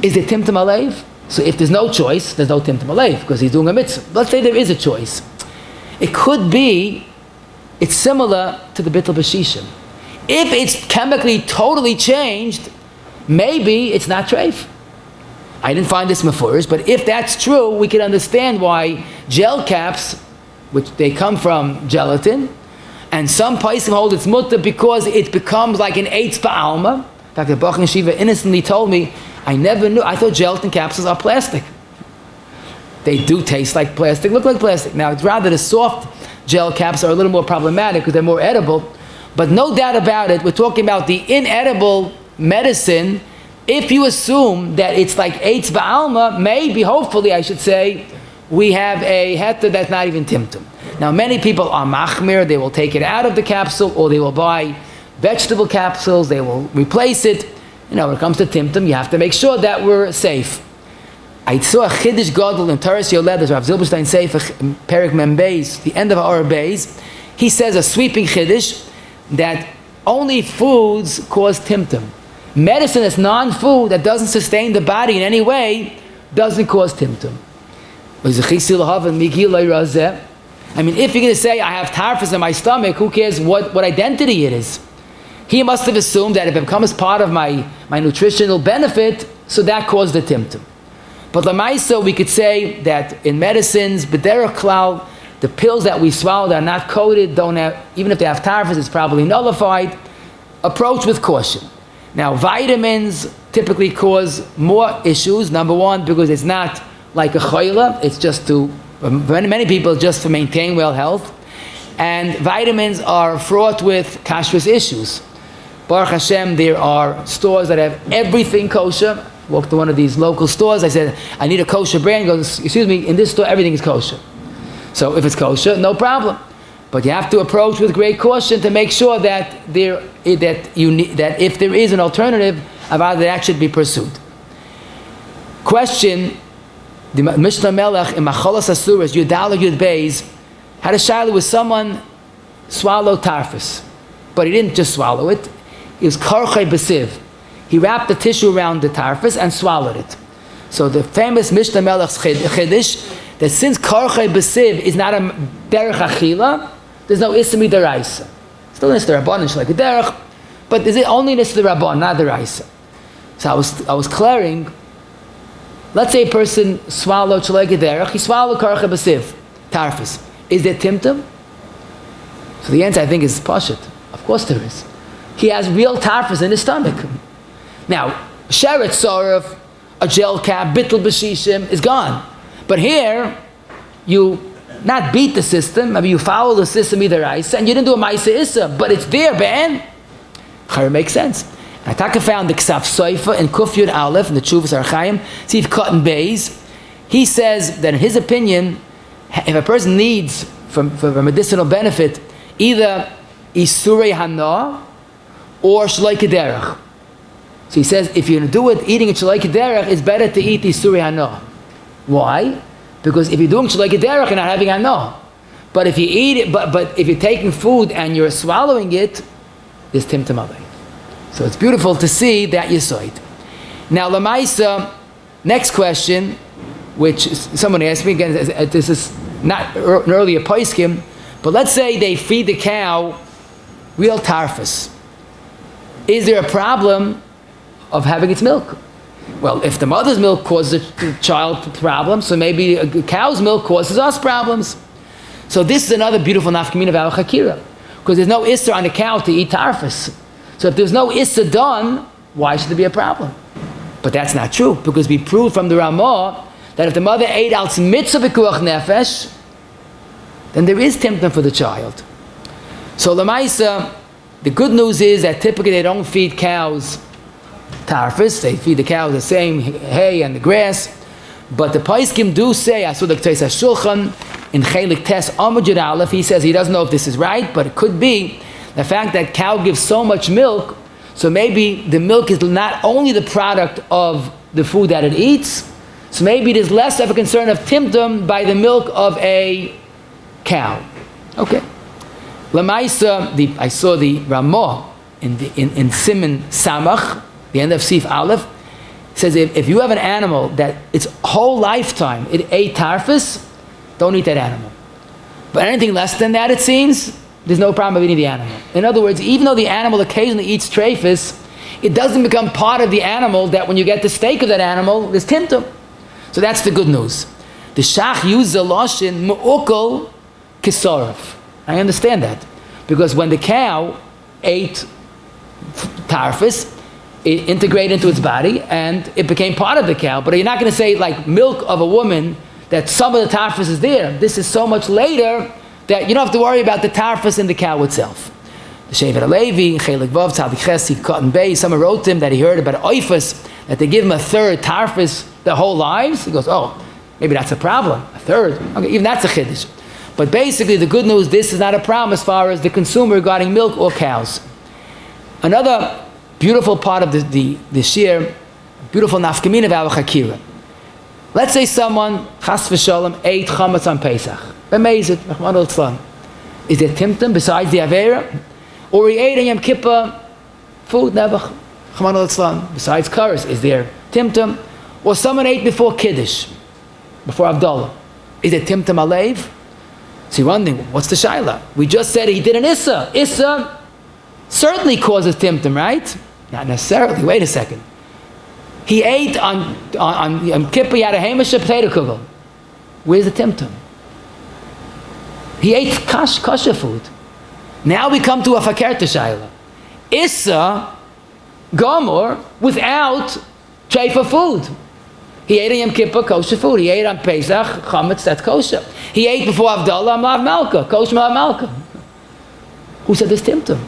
Is there Timtum Halev? So if there's no choice, there's no Timtum Halev, because he's doing a mitzvah. Let's say there is a choice. It could be, it's similar to the bittul b'shishim. If it's chemically totally changed, maybe it's not treif. I didn't find this mafurish, but if that's true, we can understand why gel caps, which they come from gelatin, and some paisim hold it's mutter because it becomes like an eitz ba'alma. In fact, the Bach and Shiva innocently told me, I never knew, I thought gelatin capsules are plastic. They do taste like plastic, look like plastic. Now, it's rather the soft gel caps are a little more problematic because they're more edible, but no doubt about it, we're talking about the inedible medicine. If you assume that it's like eitz ba'alma, maybe, hopefully I should say, we have a hechsher that's not even timtum. Now many people are machmir, they will take it out of the capsule or they will buy vegetable capsules, they will replace it. You know, when it comes to timtum, you have to make sure that we're safe. I saw a chiddush gadol in Taras Yoledas, Rav Zilberstein Sefer Perik Mem Beis, the end of our Beis. He says a sweeping chiddush that only foods cause timtum. Medicine that's non-food, that doesn't sustain the body in any way, doesn't cause timtum. I mean, if you're going to say, I have tarfus in my stomach, who cares what identity it is? He must have assumed that if it becomes part of my nutritional benefit, so that caused the timtum. But lamaisa, we could say that in medicines, b'derech klal, the pills that we swallow that are not coated, don't have, even if they have tarfus, it's probably nullified. Approach with caution. Now, vitamins typically cause more issues. Number one, because it's not like a choila, it's just to, many people, just to maintain well health. And vitamins are fraught with kashrus issues. Baruch Hashem, there are stores that have everything kosher. Walked to one of these local stores, I said, I need a kosher brand. He goes, excuse me, in this store everything is kosher. So if it's kosher, no problem. But you have to approach with great caution to make sure that that if there is an alternative, that should be pursued. Question: the Mishnah Melech in Machalas Asuras Yudal Yud Beis had a shaila with someone swallowed tarfus, but he didn't just swallow it; it was karchei besiv. He wrapped the tissue around the tarfus and swallowed it. So the famous Mishnah Melech's chiddush that since karchei besiv is not a derech achila, there's no isur midaraisa. Still isur rabbanon like a derech, but is it only isur rabbanon, not deraisa? So I was clearing. Let's say a person swallowed shleik derech, he swallowed karchei besiv, tarfus. Is there timtum? So the answer I think is pashut. Of course there is. He has real tarfus in his stomach. Now, sheret sorov, a gel cap, bittul b'shishim is gone. But here, you not beat the system, maybe you follow the system either ice, and you didn't do a ma'aseh issa, but it's there, ben. Chayr makes sense. And Ataka found the Ksaf Soifa in Kuf Yud Aleph in the Tshuvas Archaim, Tzif Cotton Bays. He says that in his opinion, if a person needs, for medicinal benefit, either Isurei Hana or Shloi Kederach. So he says, if you're going to do it, eating a Shloi Kederach, it's better to eat Isurei Hana. Why? Because if you're doing Shloi Kederach, you're not having Hana. But if you eat it, but if you're taking food and you're swallowing it, there's Timtum Alei. So it's beautiful to see that you saw it. Now, Lamaisa, next question, which someone asked me, again, this is not an earlier poiskim, but let's say they feed the cow real tarfus. Is there a problem of having its milk? Well, if the mother's milk causes the child problems, so maybe a cow's milk causes us problems. So this is another beautiful nafkamina of our chakira, because there's no issa on the cow to eat tarfus. So if there's no issa done, why should there be a problem? But that's not true, because we proved from the Ramah that if the mother ate al mitzvah pikuach nefesh, then there is timtum for the child. So Lamaisa, the good news is that typically they don't feed cows tarfus, they feed the cows the same hay and the grass. But the Paiskim do say, I saw the Ktesa Shulchan in Chelik Tes Amud Yud Aleph, he says he doesn't know if this is right, but it could be the fact that cow gives so much milk, so maybe the milk is not only the product of the food that it eats, so maybe it is less of a concern of timtum by the milk of a cow. Okay. Lamaisa, I saw the Ramah in Siman Samach, the end of Sif Aleph, says if you have an animal that its whole lifetime it ate tarfus, don't eat that animal. But anything less than that, it seems, there's no problem of eating the animal. In other words, even though the animal occasionally eats treifus, it doesn't become part of the animal that when you get the steak of that animal, there's timtum. So that's the good news. The Shach used the lashon mu'ukal kisarif. I understand that. Because when the cow ate tarfus, it integrated into its body and it became part of the cow. But you're not going to say like milk of a woman that some of the tarfus is there. This is so much later that you don't have to worry about the tarfus in the cow itself. The Shevet Alevi, Chelik Vav, Tzadik Ches, Cotton Bay, someone wrote to him that he heard about oifus, that they give him a third tarfus their whole lives. He goes, oh, maybe that's a problem. A third. Okay, even that's a chiddush. But basically the good news, this is not a problem as far as the consumer regarding milk or cows. Another beautiful part of the shir, beautiful nafkamina of our chakira. Let's say someone, chas v'shalom, ate chometz on Pesach. Amazing. Is there Timtum besides the Avera? Or he ate on Yom Kippur food, never. Besides kashrus, is there Timtum? Or someone ate before Kiddush, before Abdullah. Is it Timtum Halev? So you're wondering, what's the shaila? We just said he did an Issa. Issa certainly causes Timtum, right? Not necessarily. Wait a second. He ate on Yom Kippur, he had a hamish potato kugel. Where's the Timtum? He ate kosher food. Now we come to a fakerta shaila. Issa, Gomor, without treif of food. He ate on Yom Kippur, kosher food. He ate on Pesach, chometz, that's kosher. He ate before Abdullah, Malav Malka, kosher Malav Malka. Who said this Timtum?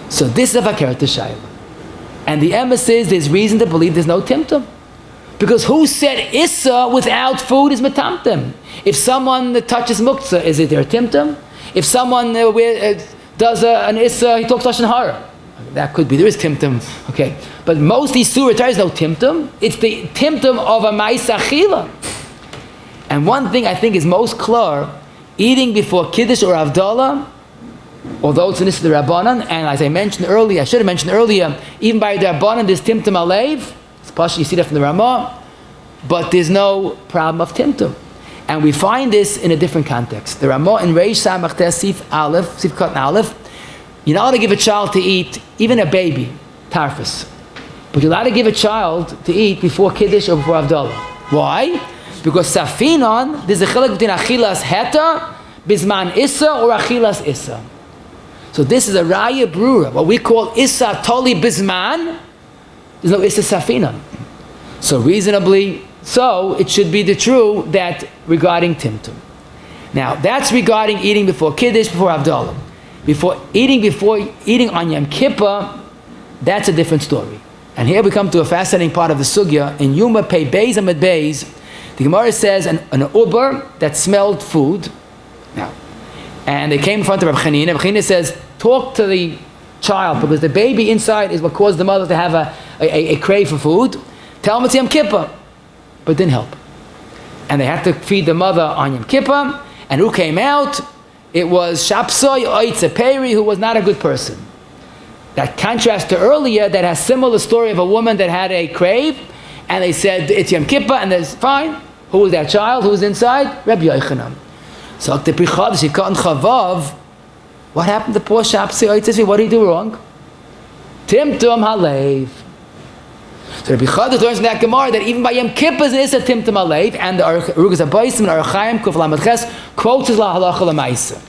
So this is a fakerta shaila. And the emes says there's reason to believe there's no Timtum. Because who said Issa without food is metamtem? If someone touches muktzah, is it their Timtum? If someone does an Issa, he talks Lashon Hara. That could be, there is Timtum. Okay. But most Isur, there is no Timtum. It's the Timtum of a Ma'isa Achila. And one thing I think is most clear, eating before Kiddush or Avdallah, although it's an Issa the Rabbanan, and as I mentioned earlier, I should have mentioned earlier, even by the Rabbanan, there's Timtum Halev. It's partially, you see that from the Ramah. But there's no problem of Timtum. And we find this in a different context. The Ramah in Reish Samach Tes Sif Aleph, Sif Katan Aleph, you're not allowed to give a child to eat, even a baby, tarfus. But you're allowed to give a child to eat before Kiddush or before Avdallah. Why? Because Safinon, there's a chilek between Achilas Heta, Bizman Issa, or Achilas Issa. So this is a Raya Brura, what we call Issa Toli Bizman. There's no Issa Safinon. So reasonably, so it should be the true that regarding Timtum. Now that's regarding eating before Kiddush, before Avdallah. Before eating on Yom Kippur, that's a different story. And here we come to a fascinating part of the sugya. In Yuma Pei Beis Amid Beis, the Gemara says an uber that smelled food. Now, and they came in front of Reb Chanina. Reb Chanina says, talk to the child, because the baby inside is what caused the mother to have a crave for food. Tell him it's Yom Kippur. But it didn't help. And they had to feed the mother on Yom Kippur. And who came out? It was Shapsoy Oitze Peri, who was not a good person. That contrast to earlier, that has similar story of a woman that had a crave, and they said it's Yom Kippur, and there's fine. Who was that child? Who was inside? Rabbi Yochanan. So the Prichad Shikot Chavav. What happened to poor Shapsoy Oitze? What did he do wrong? Timtum Halev. So Rabbi Chadus learns in that Gemara that even by Yom Kippur there is a Timtum Halev, and the Arugas HaBaisim and Aruchayim Kuf Lamed Ches quotes his La Halacha L'Maisa.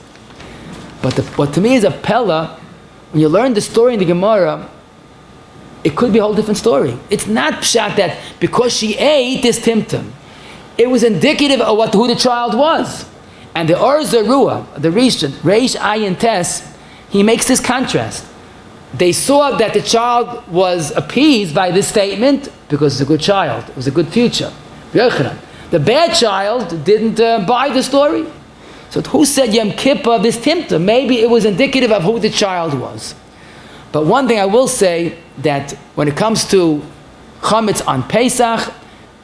But what to me is a Pella, when you learn the story in the Gemara, it could be a whole different story. It's not pshat that because she ate this Timtum. It was indicative of who the child was. And the Or Zarua, the Rishon, Reish Ayin Tes, he makes this contrast. They saw that the child was appeased by this statement because it's a good child, it was a good future. The bad child didn't buy the story. So who said Yom Kippur, this Timtum? Maybe it was indicative of who the child was. But one thing I will say, that when it comes to chometz on Pesach,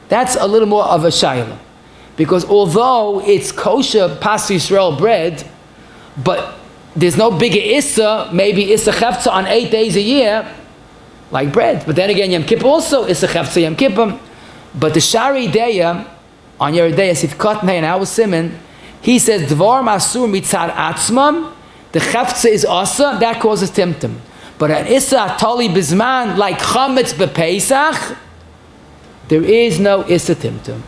that's a little more of a shayla. Because although it's kosher Pas Yisrael bread, but there's no bigger Issa, maybe Issa Chefza on 8 days a year, like bread. But then again, Yom Kippur also, Issa Chefza Yom Kippur. But the Shari Deya, on your Deya, Sifkat Mei and our Simon, he says, Dvar Masur Mitzad Atzmam, the Chefza is Asa, that causes Timtum. But an Issa Tali Bizman, like chometz BePesach, there is no Issa Timtum.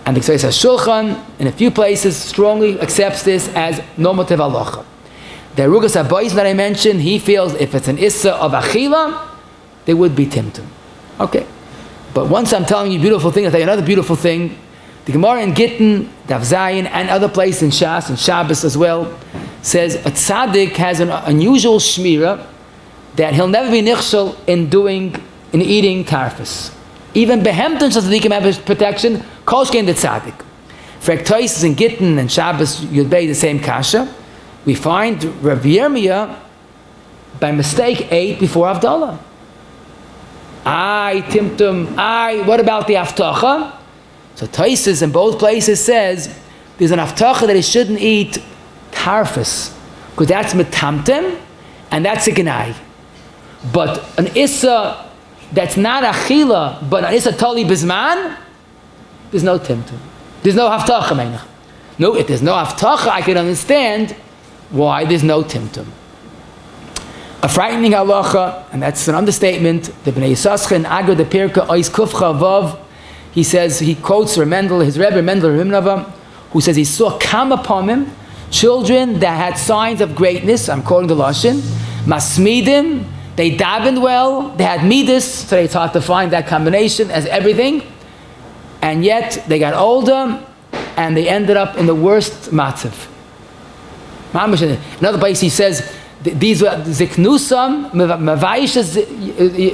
And the Ksais HaShulchan, in a few places, strongly accepts this as normative halacha. The Arugas HaBaisim that I mentioned, he feels if it's an Issa of Achila, there would be Timtum. Okay. But once I'm telling you beautiful thing, I'll tell you another beautiful thing. The Gemara in Gittin, Daf Zayin, and other places in Shas and Shabbos as well, says a tzaddik has an unusual shemira that he'll never be nichshel in eating tarfus. Even behemten tzaddikim have protection, kolshkein the tzaddik. Frektois in Gittin and Shabbos Yud Bey the same kasha. We find Rav Yirmiyah by mistake ate before Avdallah. Timtum, what about the Aftacha? So Taisus in both places says there's an haftacha that he shouldn't eat tarfus, because that's metamtem and that's a genai. But an issa that's not achila, but an issa tali bizman, there's no timtum. There's no haftacha, meinach. No, if there's no haftacha, I can understand why there's no timtum. A frightening halacha, and that's an understatement. The Bnei Yissaschar in Agra de Pirka Ois Kufcha Vav, he says, he quotes Mendel, his Rebbe Mendel Rimnava, who says he saw come upon him children that had signs of greatness. I'm quoting the Lashon. Masmidim, they davened well, they had midas, so it's hard to find that combination as everything. And yet they got older and they ended up in the worst matzav. Another place he says, these were ziknusam, mavaishas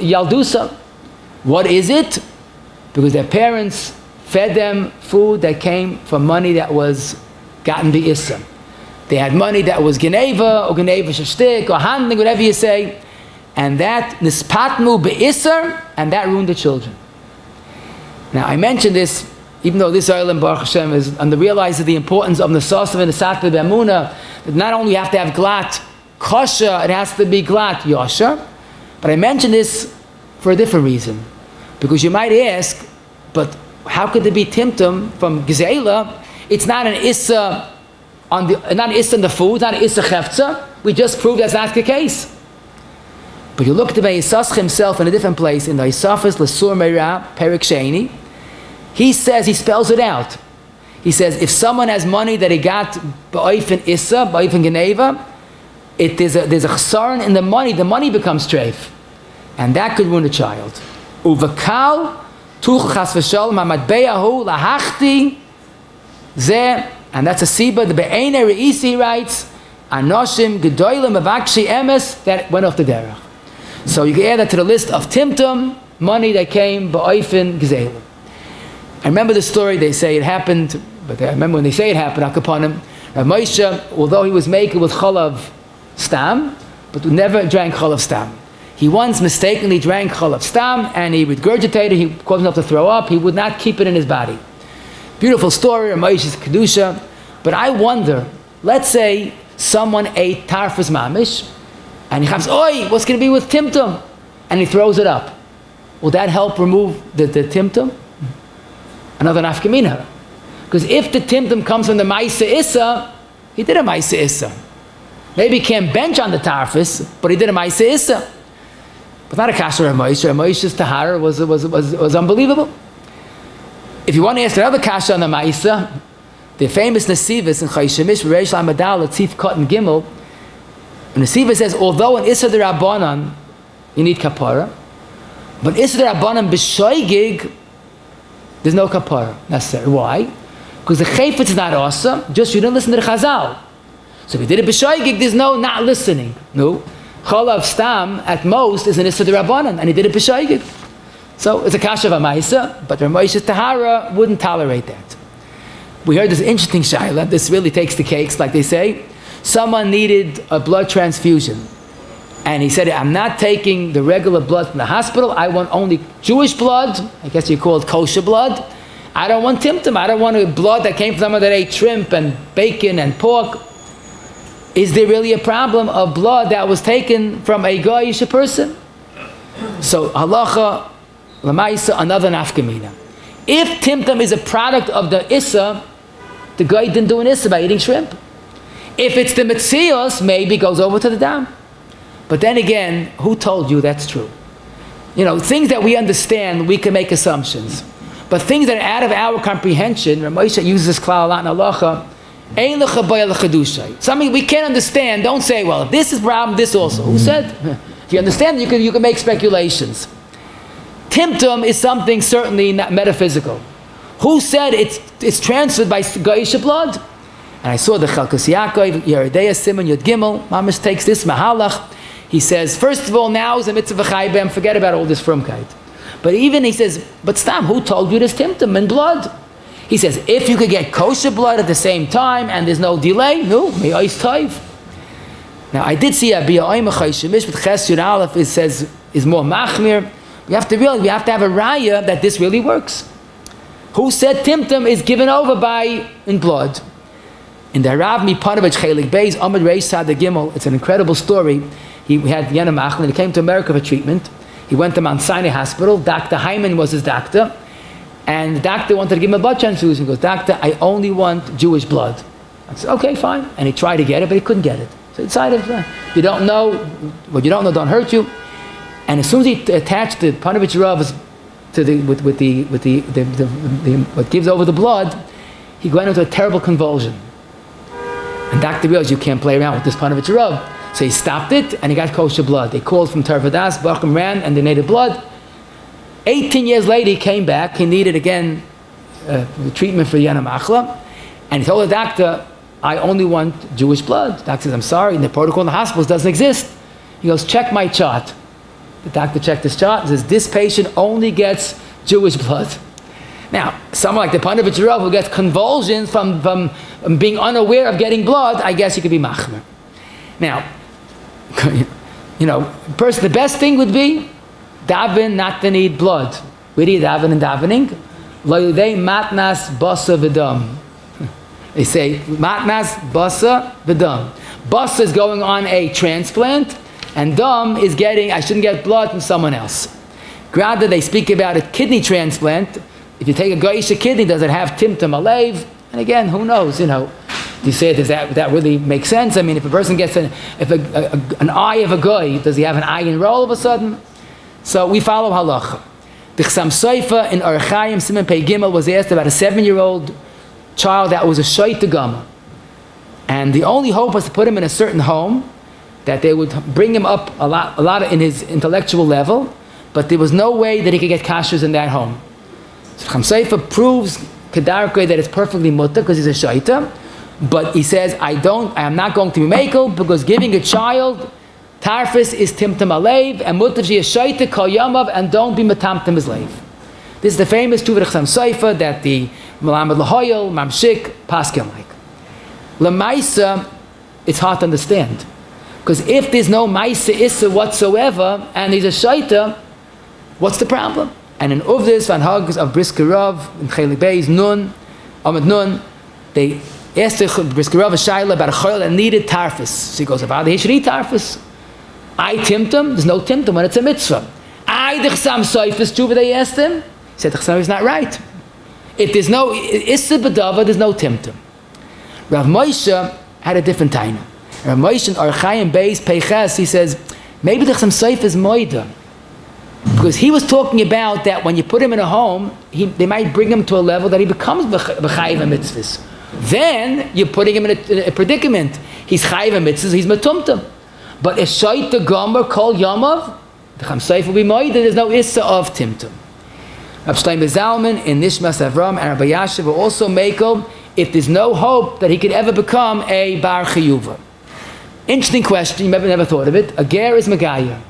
yaldusam. What is it? Because their parents fed them food that came from money that was gotten the issa. They had money that was geneva, or geneva shashtik, or handling, whatever you say. And that nispatmu be'isser, and that ruined the children. Now, I mentioned this, even though this Olam Baruch Hashem is under realizes the importance of Nesasav and Nesatva Be'emunah, that not only you have to have glat kosher, it has to be glat yosher. But I mentioned this for a different reason. Because you might ask, but how could there be timtum from Gzeila? It's not an issa on the, not an issa in the food, not an issa chefza. We just proved that's not the case. But you look at the Yissaschar himself in a different place, in the Yisafas L'Sur Meira, Perik Sheni. He says, he spells it out. He says, if someone has money that he got ba'ofen issa, ba'ofen geneva, there's a chsaron in the money becomes treif. And that could ruin a child. Uvakal, tuch chas v'shalom, hamatbeyahu, lahachti, zeh, and that's a siba, the Be'ene Re'isi writes, Anoshim, Gedoylim, Avakshi, Emes, that went off the derech. So you can add that to the list of Timtum, money that came, ba'ofen gzelim. I remember the story, they say it happened, but I remember when they say it happened, Akaponim, Rav Moshe, although he was making with chalav stam, but never drank chalav stam. He once mistakenly drank chalav stam, and he regurgitated, he caused himself to throw up, he would not keep it in his body. Beautiful story, Rav Moshe's kedusha, but I wonder, let's say someone ate tarfus mamish, and he comes, oi, what's going to be with Timtum? And he throws it up. Will that help remove the Timtum? Another nafkamina. Because if the Timtum comes from the Maisa Issa, he did a Maisa Issa. Maybe he can't bench on the tarfus, but he did a Maisa Issa. But not a kasher of Moshe. Moshe's tahara was unbelievable. If you want to ask another kasha on the Maisa, the famous Nesivus in Chayshemish, Reish Lamadal, Tzif Kot and Gimel, and the Siva says, although in Issa D'Rabbanan you need kapara, but Issa D'Rabbanan b'shoigig, there's no kapara necessary. Why? Because the chayfetz is not awesome, just you didn't listen to the Chazal. So if you did it b'shoigig, there's no not listening. No. Chalav stam, at most, is an Issa D'Rabbanan, and he did it b'shoigig. So it's a kasha of a ma'isa, but Rav Moshe's tahara wouldn't tolerate that. We heard this interesting shayla, this really takes the cakes, like they say. Someone needed a blood transfusion. And he said, I'm not taking the regular blood from the hospital. I want only Jewish blood. I guess you call it kosher blood. I don't want Timtum. I don't want a blood that came from someone that ate shrimp and bacon and pork. Is there really a problem of blood that was taken from a goyish person? So halacha, lamaisa, another nafkamina. If Timtum is a product of the Issa, the guy didn't do an Issa by eating shrimp. If it's the Metzios, maybe goes over to the dam. But then again, who told you that's true? You know, things that we understand, we can make assumptions. But things that are out of our comprehension, Rav Moshe uses this klal a lot in halacha, ein lecha b'ya l'chadushay. Something we can't understand, don't say, well, if this is problem, this also. Who said? If you understand, you can make speculations. Timtum is something certainly not metaphysical. Who said it's transferred by Goyish blood? And I saw the Chalkas Yakov, Yeridea Simon Yud Gimel, Mamish takes this mahalach. He says, first of all, now is a mitzvah chaybem, forget about all this frumkeit. But even he says, but Stam, who told you there's Timtum in blood? He says, if you could get kosher blood at the same time and there's no delay, no, may ice taiv. Now I did see a Baomer Chayshemish, but Ches Yud Aleph says is more machmir. We have to realize we have to have a raya that this really works. Who said Timtum is given over in blood? In the Rav Mipanovich Chelik Beis Amud Reish Sad Gimel, it's an incredible story. He had Yana Machlin. He came to America for treatment. He went to Mount Sinai Hospital. Dr. Hyman was his doctor. And the doctor wanted to give him a blood transfusion. He goes, "Doctor, I only want Jewish blood." I said, "Okay, fine." And he tried to get it, but he couldn't get it. So he decided, you don't know, what you don't know don't hurt you. And as soon as he attached the Panovich Rav to what gives over the blood, he went into a terrible convulsion. And doctor realized you can't play around with this Panovich Rav. So he stopped it, and he got kosher blood. They called from Trefot, Bacham ran, and they donated blood. 18 years later, he came back. He needed, again, treatment for Yana Machla. And he told the doctor, "I only want Jewish blood." The doctor says, "I'm sorry, the protocol in the hospitals doesn't exist." He goes, "Check my chart." The doctor checked his chart and says, "This patient only gets Jewish blood." Now, someone like the Panovich Rav who gets convulsions from being unaware of getting blood, I guess he could be machmer. Now, the best thing would be daven not to need blood. Where do you daven in davening? Lo yudei matnas basa v'dam. They say matnas basa v'dam. Basa is going on a transplant, and dam is I shouldn't get blood from someone else. Rather, they speak about a kidney transplant. If you take a goyish kidney, does it have Timtum Halev? And again, who knows? Do you say does that really make sense? I mean, if a person gets an eye of a goy, does he have an eye in roll all of a sudden? So we follow halacha. The Chsam Soifa in Archaim Simon Pei Gimel was asked about a 7-year-old child that was a shaita gama, and the only hope was to put him in a certain home, that they would bring him up a lot in his intellectual level, but there was no way that he could get kashrus in that home. So Chsam Soifa proves kedarkei that it's perfectly mutter because he's a shaita, but he says I am not going to be mekel because giving a child tarfus is timtum alev, and mutav is shaita kol yamav, and don't be metamtem his leiv. This is the famous Tuvah Chsam Soifa that the Melamed Lahoyel, Mamshik, Paskin like. Lamaisa, it's hard to understand. Because if there's no Maisa Issa whatsoever, and he's a shaita, what's the problem? And in Uvdis, Van Hugs of Brisker Rav, in Chelik Beis, Ahmed Nun, they asked the Brisker Rav a Shaila about a chayil that needed tarfus. So he goes, about he should eat tarfus. I Timtum, there's no Timtum when it's a mitzvah. I the Chsam Soifis Tshuva, they asked him. He said the Chsam is not right. If there's no Issa B'dava, there's no Timtum. Rav Moshe had a different taina. Rav Moshe in Archaim Beis Peiches, he says, maybe the Chsam Soif is moida. Because he was talking about that when you put him in a home, they might bring him to a level that he becomes b'chayiv mitzvahs. Then you're putting him in a predicament. He's chayiv mitzvahs, he's metumtum. But if shaita gomer kol yamav, the Chsam Soif will be moida, there's no issa of timtum. Rav Shlomo Zalman in Nishmas Avram and Rabbi Yashiv will also mekel if there's no hope that he could ever become a bar chiyuva. Interesting question, you never thought of it. A ger is megaya.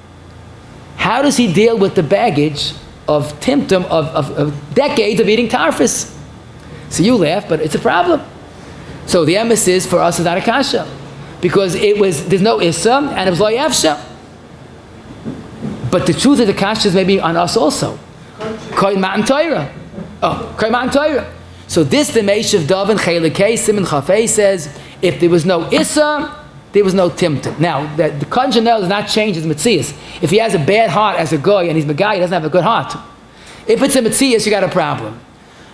How does he deal with the baggage of timtum, of decades of eating tarfus? So you laugh, but it's a problem. So the emphasis for us is not a kasha. Because there's no issa, and it was lo yafsha. But the truth of the kasha is maybe on us also. Koy ma'an Torah. Koy ma'an Torah. So this, the Meishav Davin Chelikei Simon Chafei says, if there was no issa, there was no timtum. Now, the conjugal does not change his metzias. If he has a bad heart as a goy and he's megai, he doesn't have a good heart. If it's a metzias, you got a problem.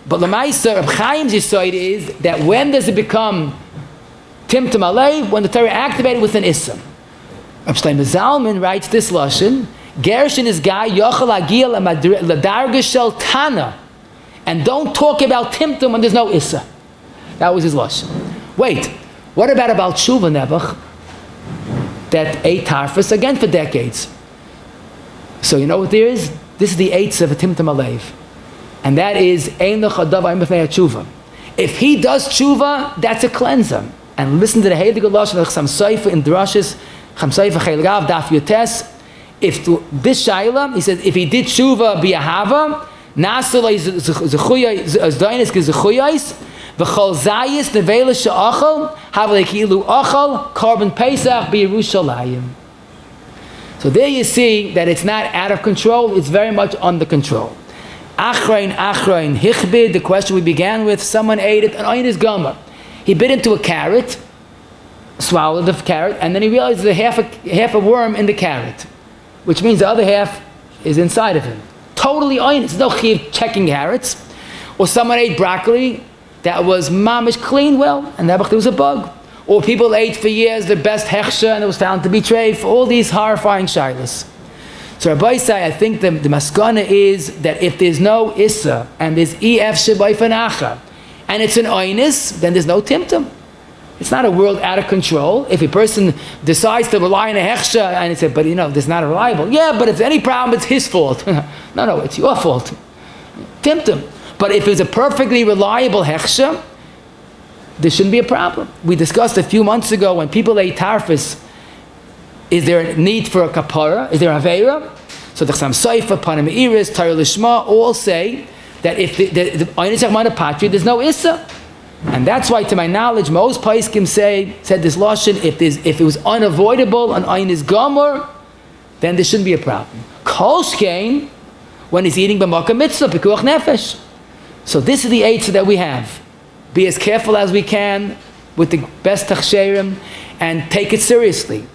But Lamaisa, Reb Chaim's yisoid is that when does it become timtum alev? When the Torah activated with an issa. Reb Shlomo Zalman writes this lashon: Gershon is guy yochel agil ladarga shel tana, and don't talk about timtum when there's no issa. That was his lashon. Wait, what about tshuva nebuch that ate tarfus again for decades? So you know what there is? This is the eitz of a timtum alev, and that is ein lechadav ein b'fnei tshuva. If he does tshuva, that's a cleanser. And listen to the heilige lashon of Chsam Soifa in Drashis, Chsam Soifa Cheilgav Daf Yotes. If this shaila, he says, if he did tshuva b'ahava, nasalei zdainis gezechuyais, v'chol zayis nevela she'achal, havle kilu achal, korban Pesach b'Yerushalayim. So there you see that it's not out of control; it's very much under control. Achrein, hichbid, the question we began with, someone ate it, an oinus gomer. He bit into a carrot, swallowed the carrot, and then he realized there's half a worm in the carrot, which means the other half is inside of him. Totally oinus, no chiv checking carrots. Or someone ate broccoli that was mamish clean, well, and there was a bug. Or people ate for years the best hechsher and it was found to be treif. All these horrifying shilas. So Rabbi say, I think the maskana is that if there's no issa and there's ef shebayfanacha and it's an oinus, then there's no timtum. It's not a world out of control. If a person decides to rely on a hechsher and he said, but this is not reliable. Yeah, but if there's any problem, it's his fault. No, it's your fault. Timtum. But if it's a perfectly reliable hechsher, there shouldn't be a problem. We discussed a few months ago when people ate tarfus, is there a need for a kapara? Is there a aveira? So the Chasam Sofer, Panim Iris, Torah Lishma all say that if the Oinus Achmana Patri, there's no issa. And that's why, to my knowledge, most Paiskim said this lashon, if it was unavoidable, an Oinus Gomor, then there shouldn't be a problem. Kolshkein, when he's eating b'makam mitzvah, pikuach nefesh. So this is the eitzah that we have. Be as careful as we can with the best hechsherim and take it seriously.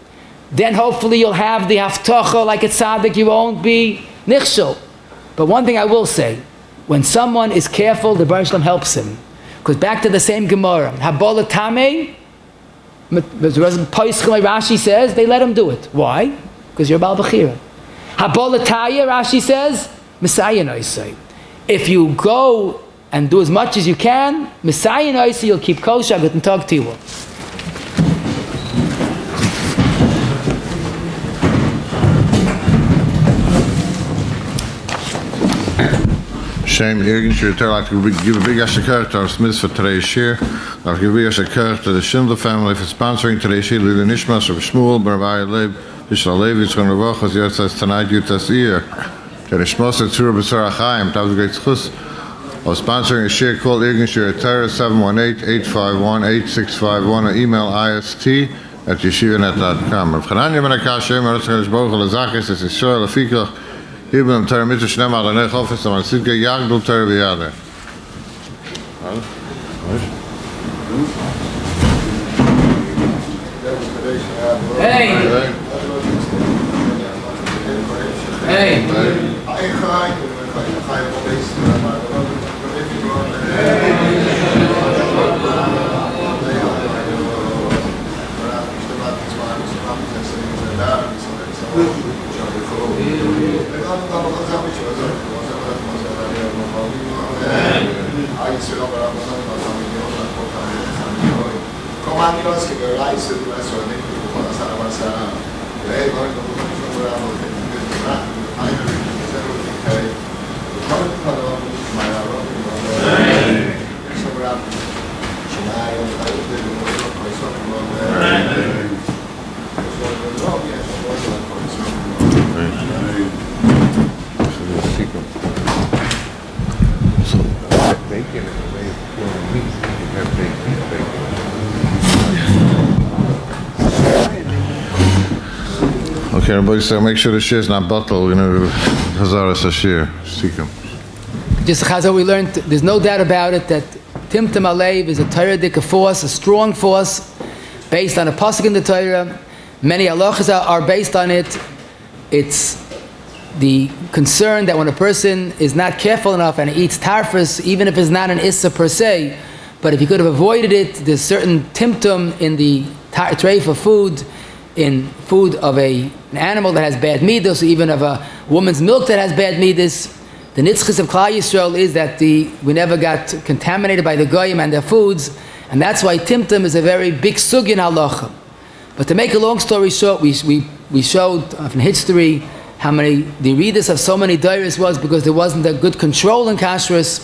Then hopefully you'll have the haftacha like a tzaddik, you won't be nichshel. But one thing I will say, when someone is careful, the Baruch Shalom helps him. Because back to the same Gemara, Habola Tameh, Rashi says, they let him do it. Why? Because you're Baal Bechira. Habola Taya, Rashi says, Messiah Noisei. If you go and do as much as you can, Messiah Noisei, you'll keep kosher, I can talk to you. Shame, irgendwie, like to give a big hechsher to our Smiths for today's share. I'll give a big hechsher to the Schindler family for sponsoring today's share. Lili Nishmas of Shmuel, Halev, Halev, it's going to work as you says tonight, you test ear. The Shmos at Tzura B'Sar HaChaim, that was a great schus. Of sponsoring a share called Irgendwie Torah 718-851-8651 or email ist@yeshivanet.com. Rav Chananya ben Akashem, Rav Tzacharish Baruch Lazachis, es Yisrael, Afikach, Ibn Torah Mitzvah Shnema Adonai Chofetz Aman Sidke Yagdul Torah V'Yadeh. Hey! Hey! Okay, everybody, so make sure the share is not bottled, Hazaras Hashir, Sikum. Just as we learned, there's no doubt about it that Timtum Halev is a Torah force, a strong force, based on a pasuk in the Torah. Many halachas are based on it. It's the concern that when a person is not careful enough and eats tarfus, even if it's not an issa per se, but if he could have avoided it, there's certain timtum in the treif of food, in food of an animal that has bad midas, or even of a woman's milk that has bad midas. The nitzchus of Klal Yisrael is that we never got contaminated by the goyim and their foods, and that's why timtum is a very big sugya in halacha. But to make a long story short, we showed from history how many the readers of so many dairies was because there wasn't a good control in kashrus.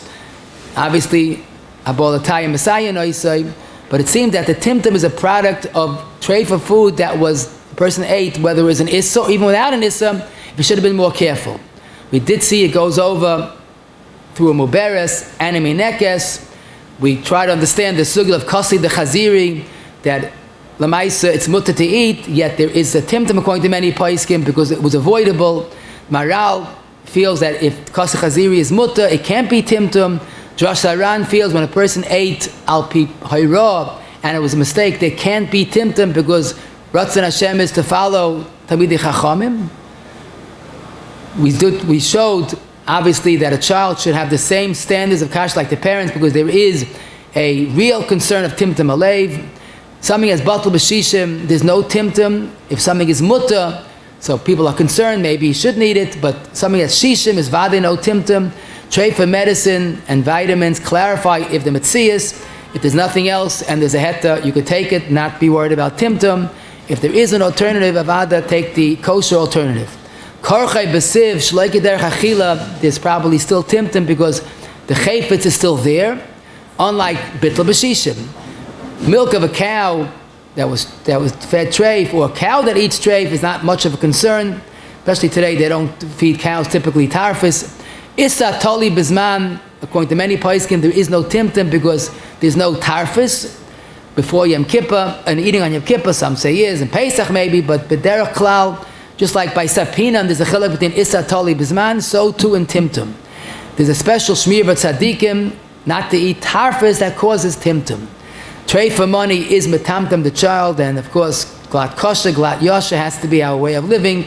Obviously, abolatay and messiah noisay, but it seemed that the timtum is a product of treif of food that was the person ate, whether it was an issa or even without an issa, we should have been more careful. We did see it goes over through a muberes and a minekes. We try to understand the sugil of kasi the chaziri, that lamaisa it's mutter to eat, yet there is a timtum according to many paiskim because it was avoidable. Maral feels that if Kasach Haziri is mutter, it can't be Timtum. Drash Aran feels when a person ate al pi hayra and it was a mistake, there can't be Timtum because Ratzon Hashem is to follow Talmidei Chachamim. We showed obviously that a child should have the same standards of kashrus like the parents because there is a real concern of Timtum Halev. Something as batal b'shishim, there's no Timtum. If something is mutter, so people are concerned, maybe you shouldn't eat it, but something as shishim is vade no Timtum. Treif for medicine and vitamins clarify if the metzias, if there's nothing else and there's a heta, you could take it, not be worried about Timtum. If there is an alternative, avada, take the kosher alternative. Korchai besiv shleiki derech achila, there's probably still Timtum because the chayfetz is still there, unlike bittul b'shishim. Milk of a cow that was fed treif, or a cow that eats treif is not much of a concern, especially today they don't feed cows typically tarfus. Issa toli bizman, according to many poskim, there is no Timtum because there's no tarfus before Yom Kippur, and eating on Yom Kippur, some say is, and Pesach maybe, but b'derech klal, just like by Sapinam, there's a chilek between Issa Toli Bizman, so too in Timtum. There's a special shemira tzadikim not to eat tarfus that causes Timtum. Treif for money is metamtam the child, and of course, glat kosher, glat yasha has to be our way of living.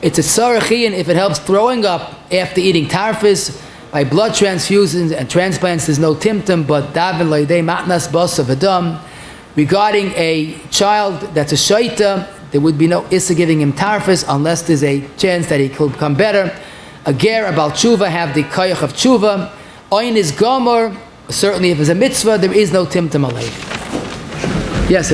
It's a tzarachian if it helps throwing up after eating tarfus. By blood transfusions and transplants, there's no Timtum, but davin loydei matnas bas of adam. Regarding a child that's a shaita, there would be no issa giving him tarfus unless there's a chance that he could become better. A ger about tshuva have the koyach of tshuva. Oin is gomor. Certainly if it's a mitzvah, there is no Timtum Halev. Yes.